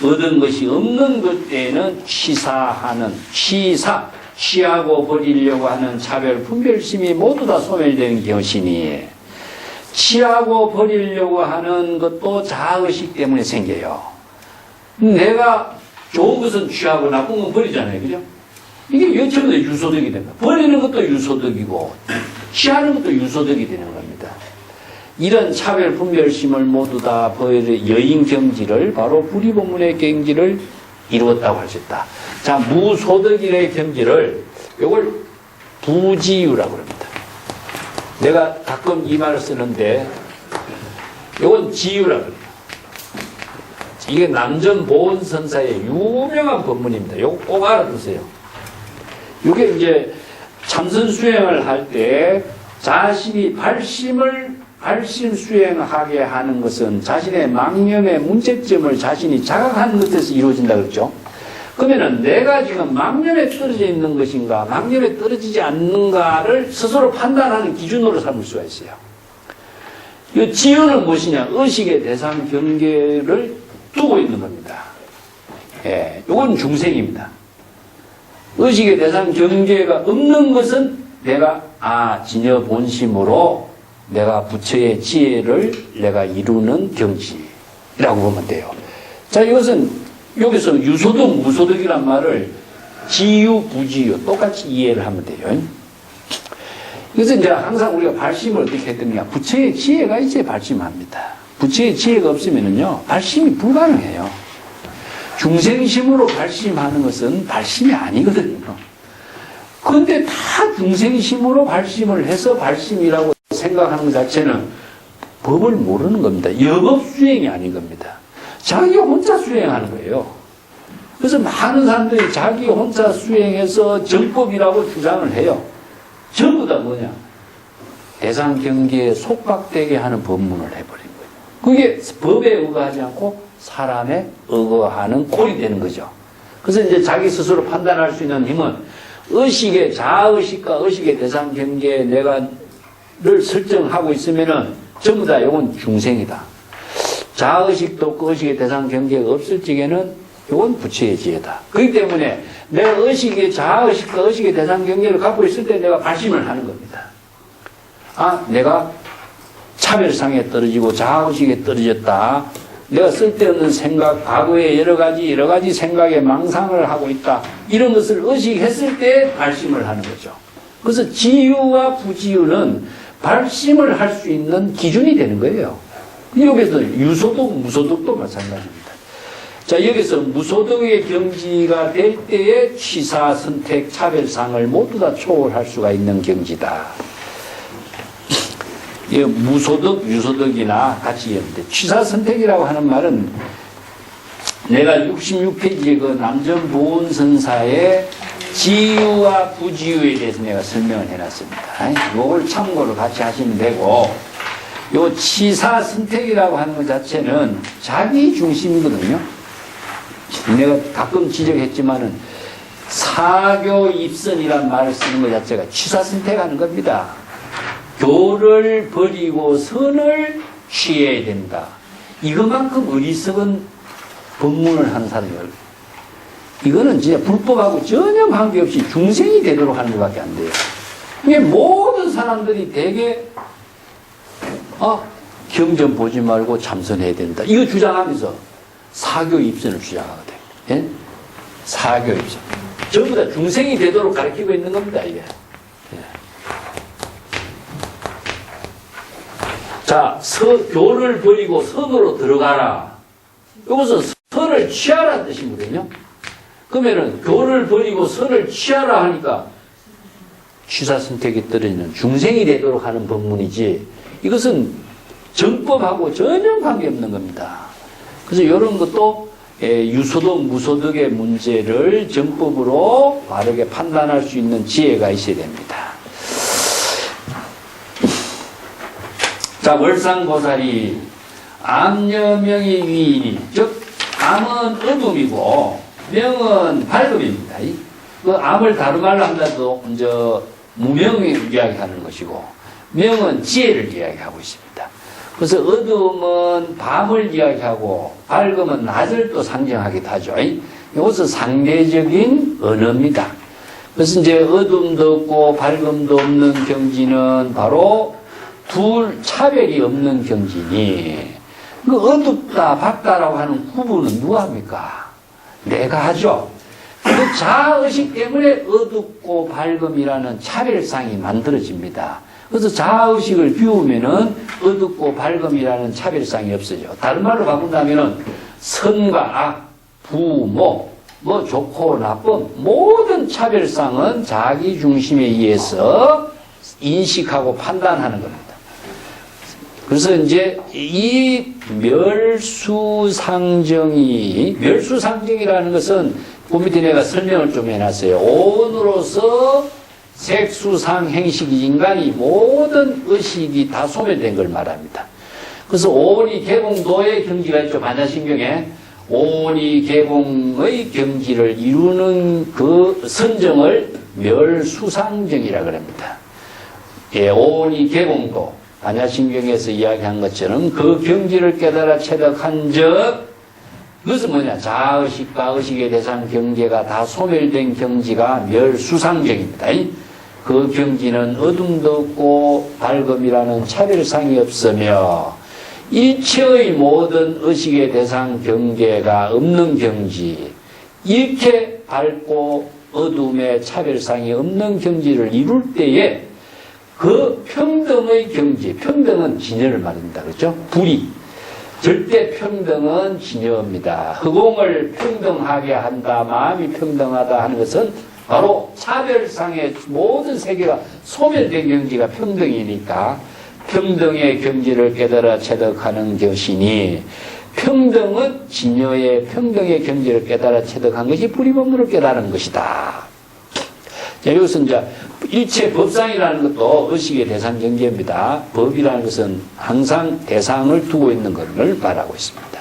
S1: 얻은 것이 없는 것에는 취하고 버리려고 하는 차별, 분별심이 모두 다 소멸되는 것이니 취하고 버리려고 하는 것도 자아의식 때문에 생겨요. 내가 좋은 것은 취하고 나쁜 건 버리잖아요. 그죠? 이게 여천도 유소득이 됩니다. 버리는 것도 유소득이고 취하는 것도 유소득이 되는 겁니다. 이런 차별 분별심을 모두 다 버려 여인 경지를 바로 불이본문의 경지를 이루었다고 할 수 있다. 자, 무소득일의 경지를 이걸 부지유라고 합니다. 내가 가끔 이 말을 쓰는데 이건 지유라고 합니다. 이게 남전보원선사의 유명한 법문입니다. 이거 꼭 알아두세요. 이게 이제 참선 수행을 할 때 자신이 발심 수행하게 하는 것은 자신의 망념의 문제점을 자신이 자각하는 것에서 이루어진다 그랬죠. 그러면은 내가 지금 망념에 떨어져 있는 것인가, 망념에 떨어지지 않는가를 스스로 판단하는 기준으로 삼을 수가 있어요. 이 지유는 무엇이냐? 의식의 대상 경계를 두고 있는 겁니다. 이건 중생입니다. 의식의 대상 경계가 없는 것은 내가 진여 본심으로 내가 부처의 지혜를 내가 이루는 경지라고 보면 돼요. 자, 이것은 여기서 유소득, 무소득이란 말을 지유, 부지유 똑같이 이해를 하면 돼요. 그래서 이제 항상 우리가 발심을 어떻게 했더니 부처의 지혜가 이제 발심합니다. 부처의 지혜가 없으면은요, 발심이 불가능해요. 중생심으로 발심하는 것은 발심이 아니거든요. 그런데 다 중생심으로 발심을 해서 발심이라고 생각하는 것 자체는 법을 모르는 겁니다. 영업 수행이 아닌 겁니다. 자기 혼자 수행하는 거예요. 그래서 많은 사람들이 자기 혼자 수행해서 정법이라고 주장을 해요. 전부 다 뭐냐? 대상 경계에 속박되게 하는 법문을 해버린 거예요. 그게 법에 의거하지 않고 사람에 의거하는 꼴이 되는 거죠. 그래서 이제 자기 스스로 판단할 수 있는 힘은 의식의 자의식과 의식의 대상 경계에 내가를 설정하고 있으면은 전부 다 이건 중생이다. 자의식도 없고 의식의 대상 경계가 없을 적에는 이건 부처의 지혜다. 그렇기 때문에 내가 의식의 자의식과 의식의 대상 경계를 갖고 있을 때 내가 발심을 하는 겁니다. 아, 내가 차별상에 떨어지고 자의식에 떨어졌다. 내가 쓸데없는 생각, 과거에 여러 가지 생각에 망상을 하고 있다. 이런 것을 의식했을 때 발심을 하는 거죠. 그래서 지유와 부지유는 발심을 할 수 있는 기준이 되는 거예요. 여기서 유소득, 무소득도 마찬가지입니다. 자, 여기서 무소득의 경지가 될 때에 취사, 선택, 차별상을 모두 다 초월할 수가 있는 경지다. 무소득, 유소득이나 같이 얘기합니다. 취사 선택이라고 하는 말은 내가 66페이지에 그 남전보은선사의 지유와 부지유에 대해서 내가 설명을 해놨습니다. 이걸 참고로 같이 하시면 되고, 요 취사 선택이라고 하는 것 자체는 자기 중심이거든요. 내가 가끔 지적했지만은 사교 입선이란 말을 쓰는 것 자체가 취사 선택하는 겁니다. 교를 버리고 선을 취해야 된다. 이것만큼 어리석은 법문을 하는 사람이 이거는 진짜 불법하고 전혀 관계없이 중생이 되도록 하는 것밖에 안 돼요. 이게 모든 사람들이 되게 경전 보지 말고 참선해야 된다. 이거 주장하면서 사교 입선을 주장하거든요. 예? 사교 입선. 전부 다 중생이 되도록 가르치고 있는 겁니다, 이게. 자, 교를 버리고 선으로 들어가라. 여기서 선을 취하라 뜻이거든요. 그러면은 교를 버리고 선을 취하라 하니까 취사 선택이 떨어지는 중생이 되도록 하는 법문이지, 이것은 정법하고 전혀 관계없는 겁니다. 그래서 이런 것도 유소득, 무소득의 문제를 정법으로 바르게 판단할 수 있는 지혜가 있어야 됩니다. 자, 월상보살이 암여명의 위인이, 즉 암은 어둠이고 명은 밝음입니다. 그 암을 다른 말로 한다도 이제 무명을 이야기하는 것이고, 명은 지혜를 이야기하고 있습니다. 그래서 어둠은 밤을 이야기하고 밝음은 낮을 또 상징하기도 하죠. 이것은 상대적인 언어입니다. 그래서 이제 어둠도 없고 밝음도 없는 경지는 바로 둘 차별이 없는 경지니, 그 어둡다 밝다라고 하는 구분은 누가 합니까? 내가 하죠. 그 자아의식 때문에 어둡고 밝음이라는 차별상이 만들어집니다. 그래서 자아의식을 비우면은 어둡고 밝음이라는 차별상이 없어져. 다른 말로 바꾼다면은 선과 악, 부, 뭐 좋고 나쁨, 모든 차별상은 자기 중심에 의해서 인식하고 판단하는 겁니다. 그래서 이제 이 멸수상정이라는 것은 그 밑에 내가 설명을 좀 해놨어요. 오온으로서 색수상 행식이 인간이 모든 의식이 다 소멸된 걸 말합니다. 그래서 오온이 개공도의 경지가 있죠. 반야신경에 오온이 개공의 경지를 이루는 그 선정을 멸수상정이라 그럽니다. 예, 오온이 개공도 반야신경에서 이야기한 것처럼 그 경지를 깨달아 체득한 적, 그것은 뭐냐? 자의식과 의식의 대상 경계가 다 소멸된 경지가 멸수상정입니다. 그 경지는 어둠도 없고 밝음이라는 차별상이 없으며 일체의 모든 의식의 대상 경계가 없는 경지, 이렇게 밝고 어둠의 차별상이 없는 경지를 이룰 때에 그 평등의 경지, 평등은 진여를 말합니다. 그렇죠? 불이. 절대 평등은 진여입니다. 허공을 평등하게 한다, 마음이 평등하다 하는 것은 바로 차별상의 모든 세계가 소멸된 경지가 평등이니까 평등의 경지를 깨달아 체득하는 것이니, 평등은 진여의 평등의 경지를 깨달아 체득한 것이 불이법문을 깨달은 것이다. 자, 여기서 이제 일체 법상이라는 것도 의식의 대상 경계입니다. 법이라는 것은 항상 대상을 두고 있는 것을 말하고 있습니다.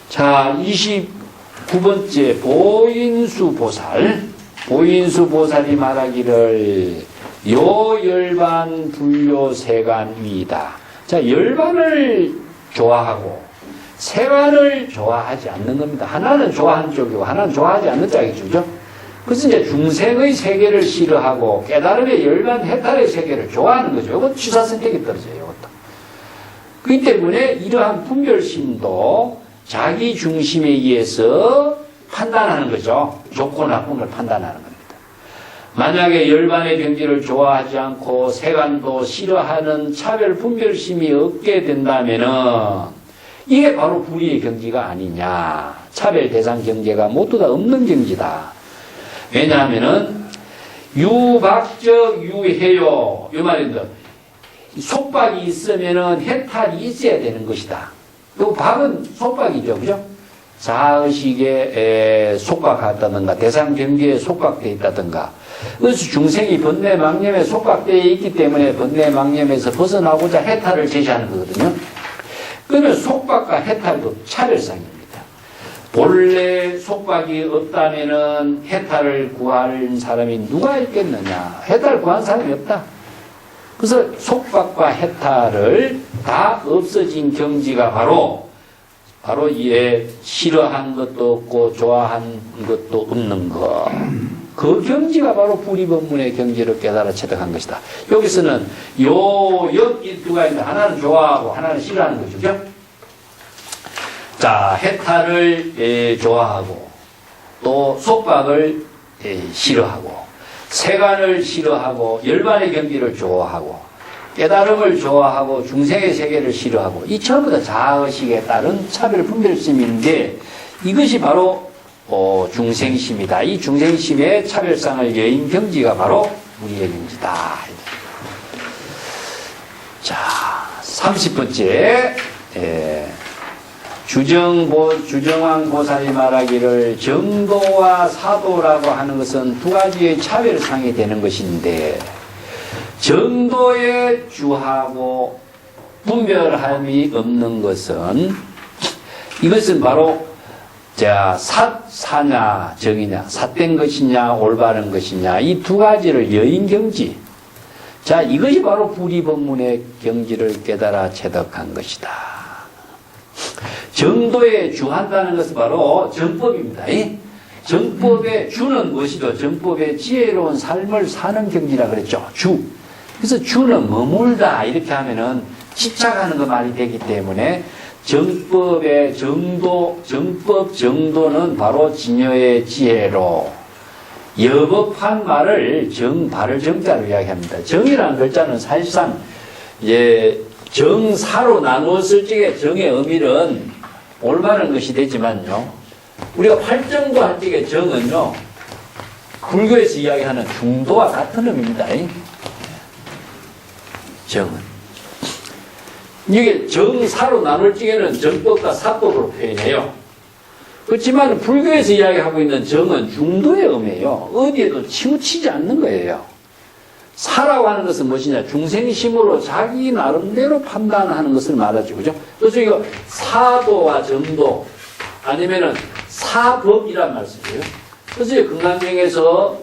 S1: 자, 29번째 보인수 보살. 오인수 보살이 말하기를 요 열반 불교 세간 위이다. 자, 열반을 좋아하고 세간을 좋아하지 않는 겁니다. 하나는 좋아하는 쪽이고 하나는 좋아하지 않는 쪽이죠. 그래서 이제 중생의 세계를 싫어하고 깨달음의 열반 해탈의 세계를 좋아하는 거죠. 이건 취사 선택이 떨어져요. 이것도. 그렇기 때문에 이러한 분별심도 자기 중심에 의해서 판단하는 거죠. 좋고 나쁨을 판단하는 겁니다. 만약에 열반의 경지를 좋아하지 않고 세간도 싫어하는 차별 분별심이 없게 된다면은 이게 바로 불의의 경지가 아니냐. 차별 대상 경계가 모두 다 없는 경지다. 왜냐하면은 유박적 유해요. 이 말인데 속박이 있으면은 해탈이 있어야 되는 것이다. 요 박은 속박이죠, 그죠? 자의식에 속박하다든가 대상 경계에 속박되어 있다든가. 그래서 중생이 번뇌망념에 속박되어 있기 때문에 번뇌망념에서 벗어나고자 해탈을 제시하는 거거든요. 그러면 속박과 해탈도 차별상입니다. 본래 속박이 없다면은 해탈을 구할 사람이 누가 있겠느냐? 해탈을 구한 사람이 없다. 그래서 속박과 해탈을 다 없어진 경지가 바로 이에 싫어한 것도 없고 좋아한 것도 없는 것. 그 경지가 바로 불이법문의 경지를 깨달아 체득한 것이다. 여기서는 이 두 가지인데 하나는 좋아하고 하나는 싫어하는 거죠. 그죠? 자, 해탈을 좋아하고 또 속박을 싫어하고 세간을 싫어하고 열반의 경지를 좋아하고 깨달음을 좋아하고 중생의 세계를 싫어하고 이 전부 다 자의식에 따른 차별 분별심인데 이것이 바로 중생심이다. 이 중생심의 차별상을 여인 경지가 바로 우리의 경지다. 자, 30번째 주정왕 보살이 말하기를 정도와 사도라고 하는 것은 두 가지의 차별상이 되는 것인데 정도에 주하고 분별함이 없는 것은 이것은 바로 사냐 정이냐 삿된 것이냐 올바른 것이냐 이 두 가지를 여인경지. 자, 이것이 바로 불이법문의 경지를 깨달아 체득한 것이다. 정도에 주한다는 것은 바로 정법입니다. 정법의 주는 무엇이죠? 정법의 지혜로운 삶을 사는 경지라 그랬죠. 주. 그래서 주는 머물다 이렇게 하면은 집착하는 거 말이 되기 때문에 정법의 정법 정도는 바로 진여의 지혜로 여법한 말을 발을 정자로 이야기합니다. 정이라는 글자는 사실상 정사로 나누었을 적에 정의 의미는 올바른 것이 되지만요. 우리가 팔정도 할 적에 정은요. 불교에서 이야기하는 중도와 같은 의미입니다. 정은. 이게 정사로 나눌 적에는 정법과 사법으로 표현해요. 그렇지만 불교에서 이야기하고 있는 정은 중도의 의미예요. 어디에도 치우치지 않는 거예요. 사라고 하는 것은 무엇이냐? 중생심으로 자기 나름대로 판단하는 것을 말하죠. 그죠? 그래서 이거 사도와 정도 아니면은 사법이란 말씀이에요. 그래서 금강경에서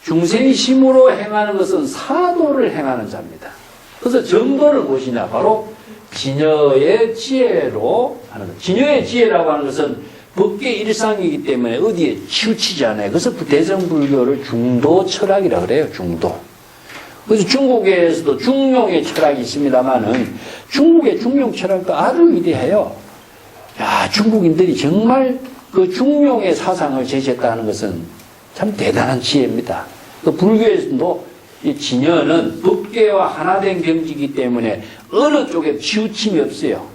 S1: 중생심으로 행하는 것은 사도를 행하는 자입니다. 그래서 정도는 무엇이냐? 바로 진여의 지혜로 하는 것. 진여의 지혜라고 하는 것은 법계 일상이기 때문에 어디에 치우치지 않아요. 그래서 대乘불교를 중도 철학이라고 그래요. 중도. 그래서 중국에서도 중용의 철학이 있습니다만은 중국의 중용 철학도 아주 위대해요. 야, 중국인들이 정말 그 중용의 사상을 제시했다는 것은 참 대단한 지혜입니다. 그 불교에서도 이 진여는 법계와 하나된 경지이기 때문에 어느 쪽에 치우침이 없어요.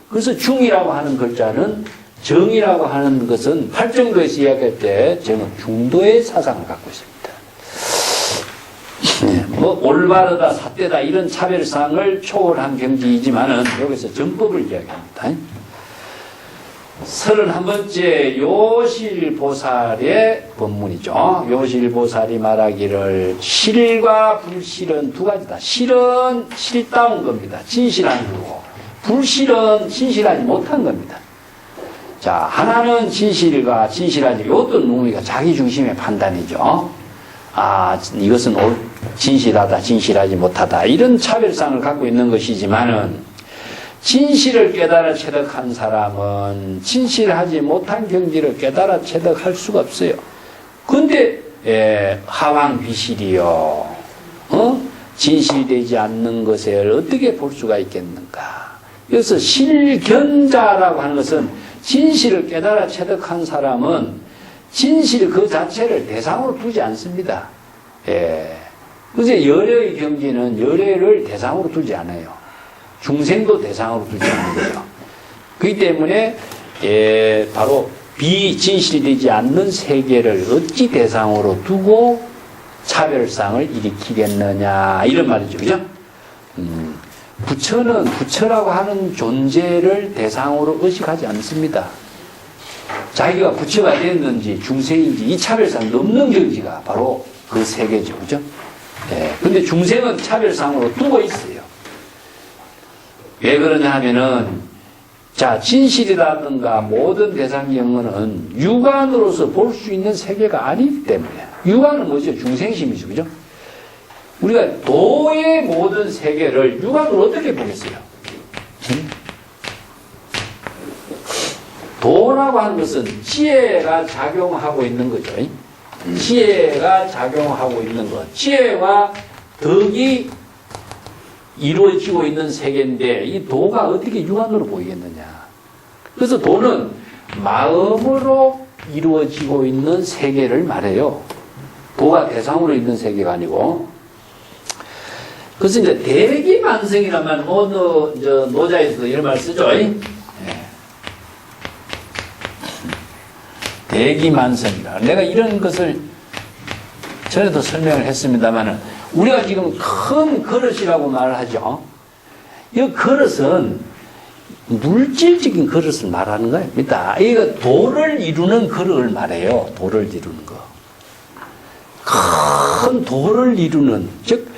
S1: 그래서 중이라고 하는 글자는 정이라고 하는 것은 팔정도에서 이야기할 때 정은 중도의 사상을 갖고 있습니다. 뭐 올바르다, 삿되다 이런 차별상을 초월한 경지이지만은 여기서 정법을 이야기합니다. 31번째 요실보살의 법문이죠. 요실보살이 말하기를 실과 불실은 두 가지다. 실은 실다운 겁니다. 진실한 거고 불실은 진실하지 못한 겁니다. 자, 하나는 진실과 진실하지 이것도 누구니까 자기 중심의 판단이죠. 이것은 진실하다, 진실하지 못하다. 이런 차별성을 갖고 있는 것이지만은, 진실을 깨달아 체득한 사람은 진실하지 못한 경지를 깨달아 체득할 수가 없어요. 근데, 하왕비실이요. 진실되지 않는 것을 어떻게 볼 수가 있겠는가. 그래서 실견자라고 하는 것은 진실을 깨달아 체득한 사람은 진실 그 자체를 대상으로 두지 않습니다. 그래서 열애의 경지는 열애를 대상으로 두지 않아요. 중생도 대상으로 두지 않는 거죠. 그렇기 때문에 바로 비진실되지 않는 세계를 어찌 대상으로 두고 차별상을 일으키겠느냐 이런 말이죠. 그죠? 부처는 부처라고 하는 존재를 대상으로 의식하지 않습니다. 자기가 부처가 되었는지 중생인지 이 차별상 넘는 경지가 바로 그 세계죠. 그죠? 근데 중생은 차별상으로 두고 있어요. 왜 그러냐 하면은, 자, 진실이라든가 모든 대상경은 육안으로서 볼 수 있는 세계가 아니기 때문에. 육안은 뭐죠? 중생심이죠. 그죠? 우리가 도의 모든 세계를 육안으로 어떻게 보겠어요? 도라고 하는 것은 지혜가 작용하고 있는 거죠. 지혜가 작용하고 있는 것. 지혜와 덕이 이루어지고 있는 세계인데 이 도가 어떻게 육안으로 보이겠느냐. 그래서 도는 마음으로 이루어지고 있는 세계를 말해요. 도가 대상으로 있는 세계가 아니고. 그래서 이제 대기만성이란 말, 노자에서도 이런 말 쓰죠. 대기만성이라. 내가 이런 것을 전에도 설명을 했습니다만은 우리가 지금 큰 그릇이라고 말을 하죠. 이 그릇은 물질적인 그릇을 말하는 겁니다. 이거 도를 이루는 그릇을 말해요. 도를 이루는 거. 큰 도를 이루는, 즉,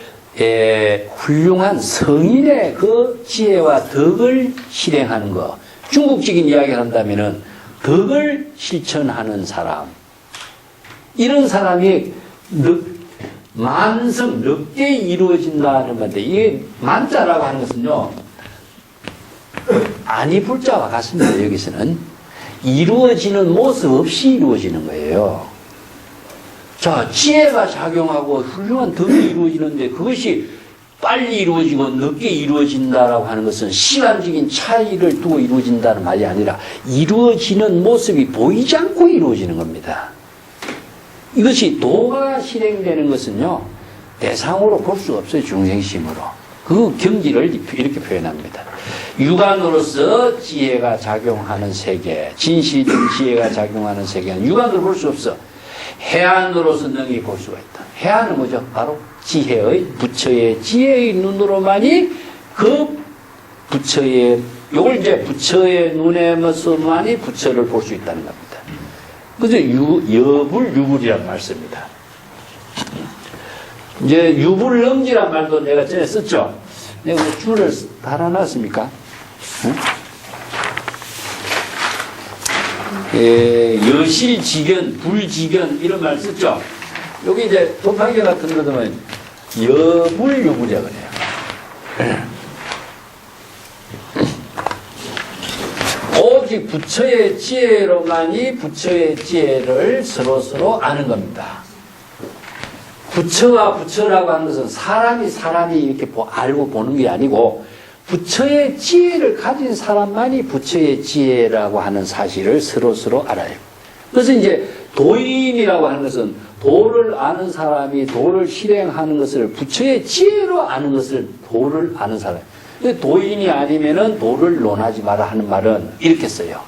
S1: 훌륭한 성인의 그 지혜와 덕을 실행하는 거. 중국적인 이야기를 한다면은 덕을 실천하는 사람. 이런 사람이 만성, 넓게 이루어진다는 건데, 이게 만자라고 하는 것은요, 아니 불자와 같습니다, 여기서는. 이루어지는 모습 없이 이루어지는 거예요. 자, 지혜가 작용하고 훌륭한 덕이 이루어지는데 그것이 빨리 이루어지고 늦게 이루어진다라고 하는 것은 시간적인 차이를 두고 이루어진다는 말이 아니라 이루어지는 모습이 보이지 않고 이루어지는 겁니다. 이것이 도가 실행되는 것은요, 대상으로 볼 수 없어요, 중생심으로. 그 경지를 이렇게 표현합니다. 육안으로서 지혜가 작용하는 세계, 진실된 지혜가 작용하는 세계는 육안으로 볼 수 없어. 해안으로서 능히 볼 수가 있다. 해안은 뭐죠? 바로 지혜의, 부처의 지혜의 눈으로만이 그 부처의, 요걸 이제 부처의 눈에서만이 부처를 볼 수 있다는 겁니다. 그래서 유불유불이란 말 씁니다. 이제 유불능지란 말도 내가 전에 썼죠. 내가 뭐 줄을 달아놨습니까? 여실지견, 불지견 이런 말 썼죠. 여기 이제 도파기 같은 것들은 여불유불이라 그래요. 오직 부처의 지혜로만이 부처의 지혜를 서로 아는 겁니다. 부처와 부처라고 하는 것은 사람이 이렇게 알고 보는 게 아니고 부처의 지혜를 가진 사람만이 부처의 지혜라고 하는 사실을 서로 알아요. 그래서 이제 도인이라고 하는 것은 도를 아는 사람이 도를 실행하는 것을 부처의 지혜로 아는 것을 도를 아는 사람. 도인이 아니면은 도를 논하지 마라 하는 말은 이렇게 써요.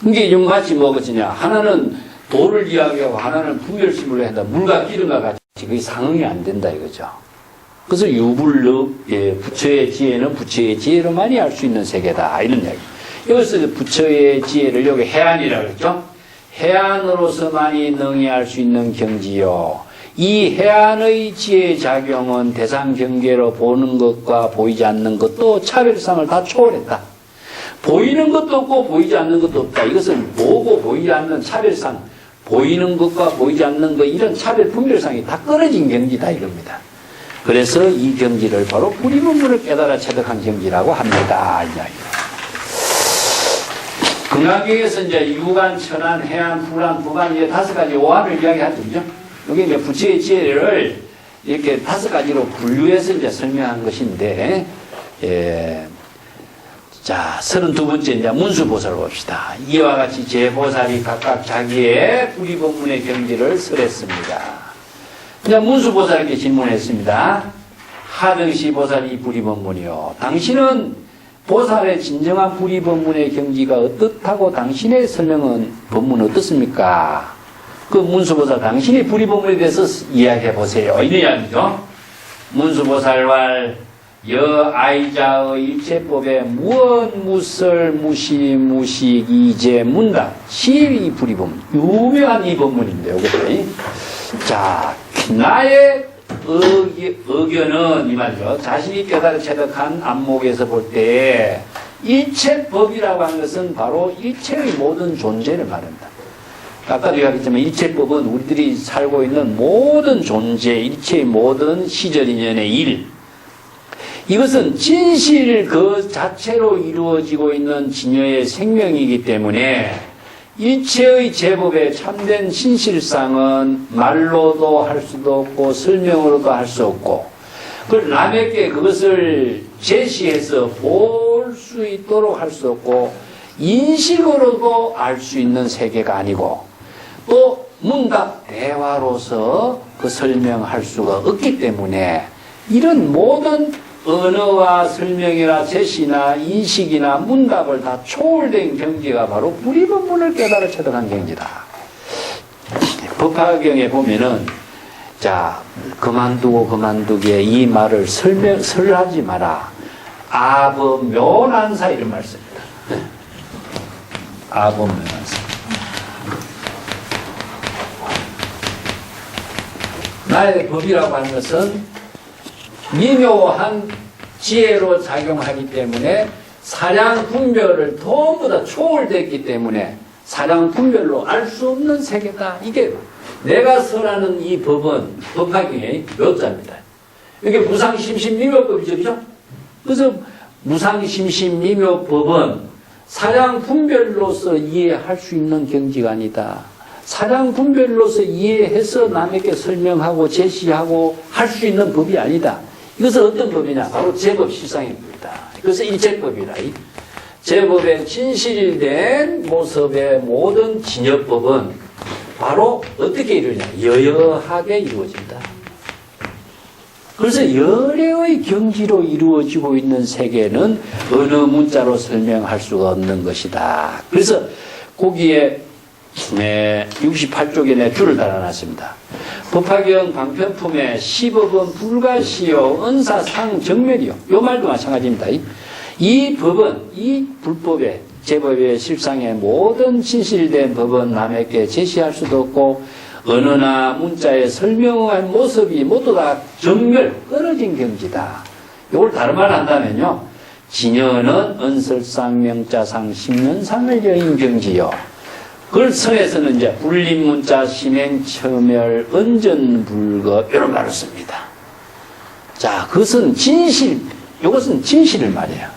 S1: 이게 마치 뭐겠냐. 하나는 도를 이야기하고 하나는 분별심으로 한다. 물과 기름과 같이 그게 상응이 안 된다 이거죠. 그래서 유불력, 부처의 지혜는 부처의 지혜로만이 알 수 있는 세계다. 이런 이야기. 여기서 부처의 지혜를 여기 해안이라고 했죠. 해안으로서만이 능히 알 수 있는 경지요. 이 해안의 지혜 작용은 대상 경계로 보는 것과 보이지 않는 것도 차별성을 다 초월했다. 보이는 것도 없고 보이지 않는 것도 없다. 이것은 보고 보이지 않는 차별상, 보이는 것과 보이지 않는 것 이런 차별 분별상이 다 끊어진 경지다 이겁니다. 그래서 이 경지를 바로 불이분문을 깨달아 체득한 경지라고 합니다. 금강경에서 이제 유관, 천안, 해안, 불안, 부관 이제 5가지 오한을 이야기하죠. 그죠? 여기 이제 부처의 지혜를 이렇게 5가지로 분류해서 이제 설명한 것인데, 자, 32번째 이제 문수보살을 봅시다. 이와 같이 제보살이 각각 자기의 불이법문의 경지를 설했습니다. 이제 문수보살에게 질문했습니다. 하등시 보살이 불이법문이요. 당신은 보살의 진정한 불이법문의 경지가 어떻다고 당신의 설명은 법문 어떻습니까? 그 문수보살 당신이 불이법문에 대해서 이야기해 보세요. 이런 이야기죠. 문수보살왈 여아이자의 일체법에 무언 무설 무시 무식 이제 문답 시이 불이법문 유명한 이 법문인데요. 자, 나의 의견은 이 말이죠. 자신이 깨달아 체득한 안목에서 볼 때 일체법이라고 하는 것은 바로 일체의 모든 존재를 말합니다. 아까도 이야기했지만 일체법은 우리들이 살고 있는 모든 존재, 일체의 모든 시절인연의 일, 이것은 진실 그 자체로 이루어지고 있는 진여의 생명이기 때문에 일체의 제법의 참된 진실상은 말로도 할 수도 없고 설명으로도 할 수 없고 남에게 그것을 제시해서 볼 수 있도록 할 수 없고 인식으로도 알 수 있는 세계가 아니고 또 문답 대화로서 그 설명할 수가 없기 때문에 이런 모든 언어와 설명이나 제시나 인식이나 문답을 다 초월된 경지가 바로 불이법문을 깨달아 체득한 경지다. 법화경에 보면은 자, 그만두기에 이 말을 설하지 마라. 아범묘난사 이런 말 씁니다. 아범묘난사. 나의 법이라고 하는 것은 미묘한 지혜로 작용하기 때문에 사량 분별을 전부 다 초월됐기 때문에 사량 분별로 알 수 없는 세계다. 이게 내가 설하는 이 법은 법화경의 묘자입니다. 이게 무상심심미묘법이죠, 그죠? 그래서 무상심심미묘법은 사량 분별로서 이해할 수 있는 경지가 아니다. 사량 분별로서 이해해서 남에게 설명하고 제시하고 할 수 있는 법이 아니다. 이것은 어떤 법이냐? 바로 제법 실상입니다. 그래서 일체법이라. 제법의 진실된 모습의 모든 진여법은 바로 어떻게 이루냐? 여여하게 이루어진다. 그래서 열애의 경지로 이루어지고 있는 세계는 어느 문자로 설명할 수가 없는 것이다. 그래서 거기에 68쪽에 줄을 달아놨습니다. 법화경 방편품에 시법은 불가시요 은사상 정멸이요. 요 말도 마찬가지입니다. 이 법은 이 불법의 제법의 실상의 모든 진실된 법은 남에게 제시할 수도 없고 언어나 문자에 설명할 모습이 모두 다 정멸 끊어진 경지다. 이걸 다른 말 한다면요, 진여는 은설상 명자상 십년상을 여인 경지요. 그걸 성에서는 이제 불림문자 심행처멸 은전불거 이런 말을 씁니다. 자, 그것은 진실, 이것은 진실을 말해요.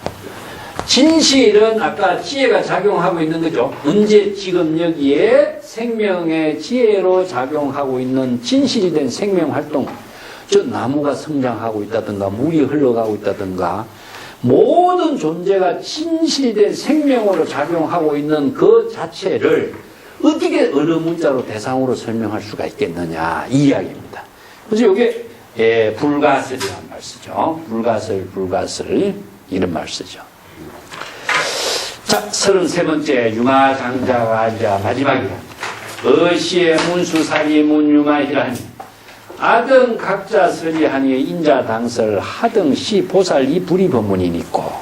S1: 진실은 아까 지혜가 작용하고 있는 거죠. 언제 지금 여기에 생명의 지혜로 작용하고 있는 진실이 된 생명활동, 저 나무가 성장하고 있다든가 물이 흘러가고 있다든가 모든 존재가 진실된 생명으로 작용하고 있는 그 자체를 어떻게 어느 문자로 대상으로 설명할 수가 있겠느냐, 이 이야기입니다. 그래서 이게 불가설이라는 말 쓰죠. 불가설 이런 말 쓰죠. 자, 33번째 융화장자가 이제 마지막이다. 어시의 문수사리 문융화이라니 아등 각자 설리하니 인자 당설 하등시 보살 이 불이법문이니고.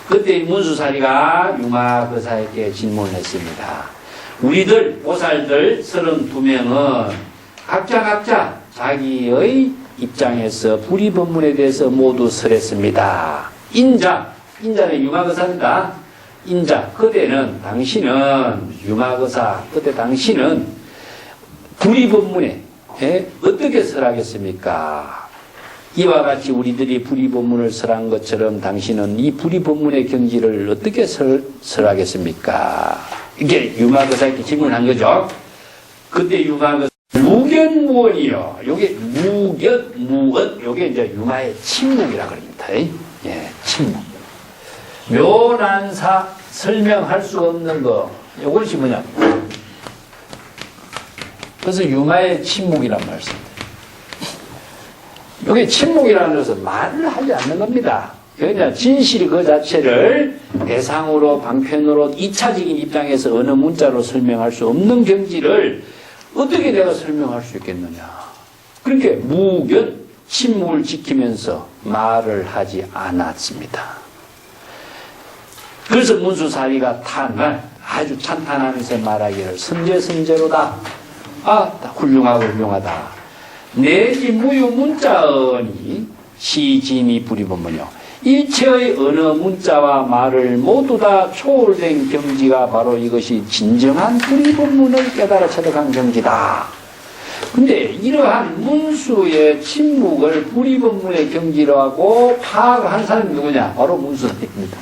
S1: 그때 문수사리가 융화거사에게 질문을 했습니다. 우리들 보살들 32명은 각자 자기의 입장에서 불이법문에 대해서 모두 설했습니다. 인자는 융화거사입니다. 인자, 그때는 당신은 융화거사, 그때 당신은 불이법문에 어떻게 설하겠습니까? 이와 같이 우리들이 불이법문을 설한 것처럼 당신은 이 불이법문의 경지를 어떻게 설하겠습니까? 이게 유마거사에게 질문한 거죠. 그때 유마거사 무견무언이요. 요게 무견무언, 요게 이제 유마의 침묵이라 그럽니다. 예, 침묵. 묘난사 설명할 수 없는 거. 요것이 뭐냐? 그래서 유마의 침묵이란 말씀입니다. 이게 침묵이라는 것은 말을 하지 않는 겁니다. 그러니까 진실 그 자체를 대상으로 방편으로 2차적인 입장에서 어느 문자로 설명할 수 없는 경지를 어떻게 내가 설명할 수 있겠느냐. 그렇게 무견 침묵을 지키면서 말을 하지 않았습니다. 그래서 문수사위가 탄을 아주 찬탄하면서 말하기를 선제선제로다. 훌륭하고 훌륭하다. 내지 무유문자언이 시진이 불이법문이요. 일체의 어느 문자와 말을 모두 다 초월된 경지가 바로 이것이 진정한 불이법문을 깨달아 체득한 경지다. 근데 이러한 문수의 침묵을 불이법문의 경지라고 파악한 사람이 누구냐? 바로 문수입니다.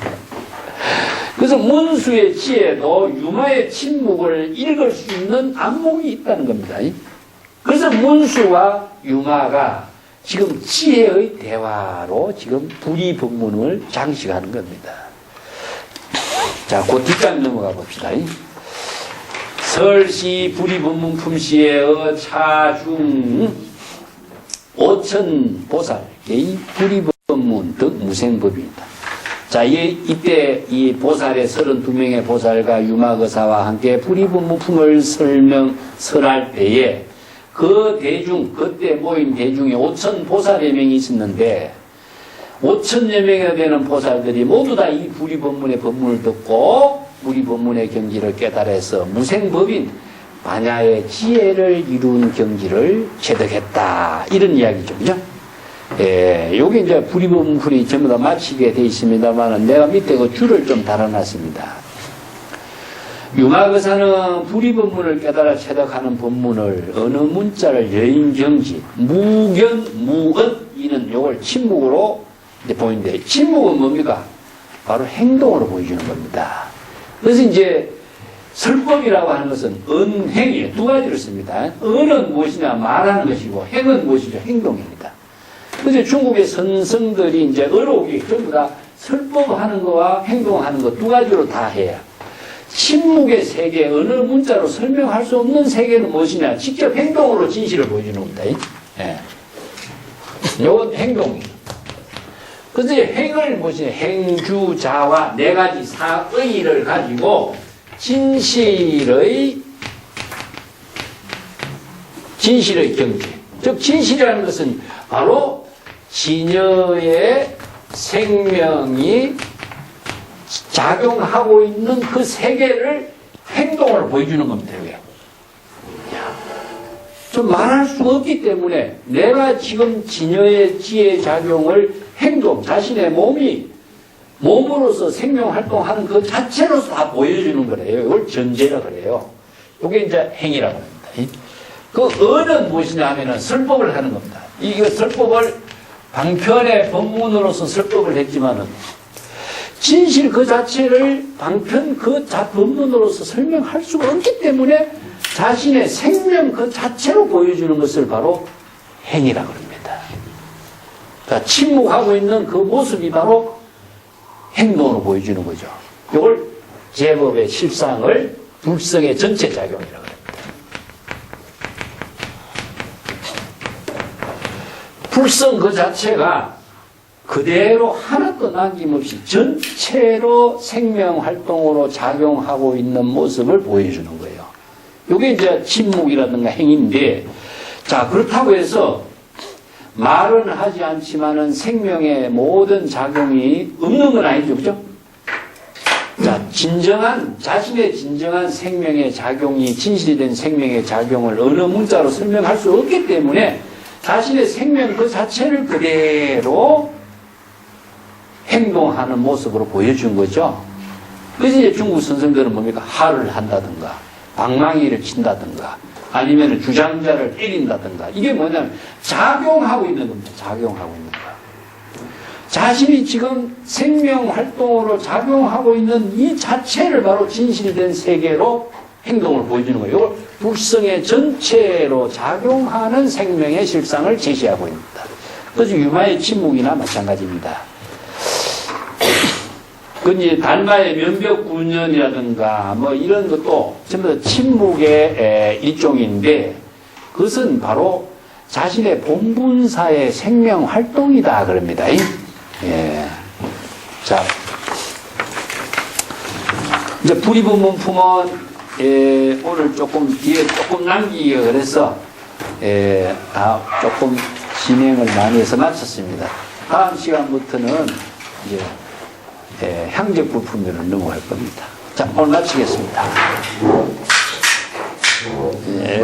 S1: 그래서 문수의 지혜도 유마의 침묵을 읽을 수 있는 안목이 있다는 겁니다. 그래서 문수와 유마가 지금 지혜의 대화로 지금 불이법문을 장식하는 겁니다. 자, 그 뒷장 넘어가 봅시다. 설시 불이법문 품시의 차중 오천보살의 불이법문 득 무생법입니다. 자, 이때 이 보살의 32명의 보살과 유마거사와 함께 불이법문품을 설할 때에 그 대중, 그때 모인 대중에 5천 보살의 명이 있었는데 5천여 명이 되는 보살들이 모두 다 이 불이법문의 법문을 듣고 불이법문의 경지를 깨달아서 무생법인 반야의 지혜를 이룬 경지를 체득했다. 이런 이야기죠. 그죠? 예, 요게 이제 불이법문이 전부 다 마치게 되어 있습니다만 내가 밑에 그 줄을 좀 달아놨습니다. 유마거사는 불이법문을 깨달아 체득하는 법문을 어느 문자를 여인경지, 무견, 무언, 이는 요걸 침묵으로 이제 보이는데, 침묵은 뭡니까? 바로 행동으로 보여주는 겁니다. 그래서 이제 설법이라고 하는 것은 언행이에요. 두 가지를 씁니다. 언은 무엇이냐? 말하는 것이고, 행은 무엇이죠? 행동입니다. 그래서 중국의 선성들이 이제 어록이 전부 다 설법하는 거와 행동하는 거 두 가지로 다 해요. 침묵의 세계, 어느 문자로 설명할 수 없는 세계는 무엇이냐? 직접 행동으로 진실을 보여주는 겁니다. 예. 요건 행동이에요. 그래서 행을 무엇이냐? 행주자와 네 가지 사의를 가지고 진실의 경계. 즉, 진실이라는 것은 바로 진여의 생명이 작용하고 있는 그 세계를 행동으로 보여주는 겁니다. 좀 말할 수가 없기 때문에 내가 지금 진여의 지혜 작용을 행동, 자신의 몸으로서 생명활동하는 그 자체로서 다 보여주는 거래요. 이걸 전제라 그래요. 이게 이제 행이라고 합니다. 그 언은 무엇이냐 하면은 설법을 하는 겁니다. 이 설법을 방편의 법문으로서 설법을 했지만은 진실 그 자체를 방편 그 법문으로서 설명할 수가 없기 때문에 자신의 생명 그 자체로 보여주는 것을 바로 행이라고 합니다. 그러니까 침묵하고 있는 그 모습이 바로 행동으로 보여주는 거죠. 이걸 제법의 실상을 불성의 전체 작용이라고 합니다. 불성 그 자체가 그대로 하나도 남김없이 전체로 생명활동으로 작용하고 있는 모습을 보여주는 거예요. 이게 이제 침묵이라든가 행인데, 자, 그렇다고 해서 말은 하지 않지만은 생명의 모든 작용이 없는 건 아니죠. 그죠? 자, 자신의 진정한 생명의 작용이, 진실된 생명의 작용을 어느 문자로 설명할 수 없기 때문에 자신의 생명 그 자체를 그대로 행동하는 모습으로 보여준 거죠. 그래서 이제 중국 선생들은 뭡니까? 하를 한다든가, 방망이를 친다든가, 아니면 주장자를 때린다든가. 이게 뭐냐면 작용하고 있는 겁니다. 작용하고 있는 거. 자신이 지금 생명활동으로 작용하고 있는 이 자체를 바로 진실된 세계로 행동을 보여주는 거예요. 이걸 불성의 전체로 작용하는 생명의 실상을 제시하고 있습니다. 그래서 유마의 침묵이나 마찬가지입니다. 그 이제 달마의 면벽군연이라든가 뭐 이런 것도 전부 다 침묵의 일종인데 그것은 바로 자신의 본분사의 생명 활동이다 그럽니다. 예. 자, 이제 불이분문품은 오늘 조금 뒤에 조금 남기기가 그래서 조금 진행을 많이 해서 마쳤습니다. 다음 시간부터는 이제 향적 부품으로 넘어갈 겁니다. 자, 오늘 마치겠습니다. 예.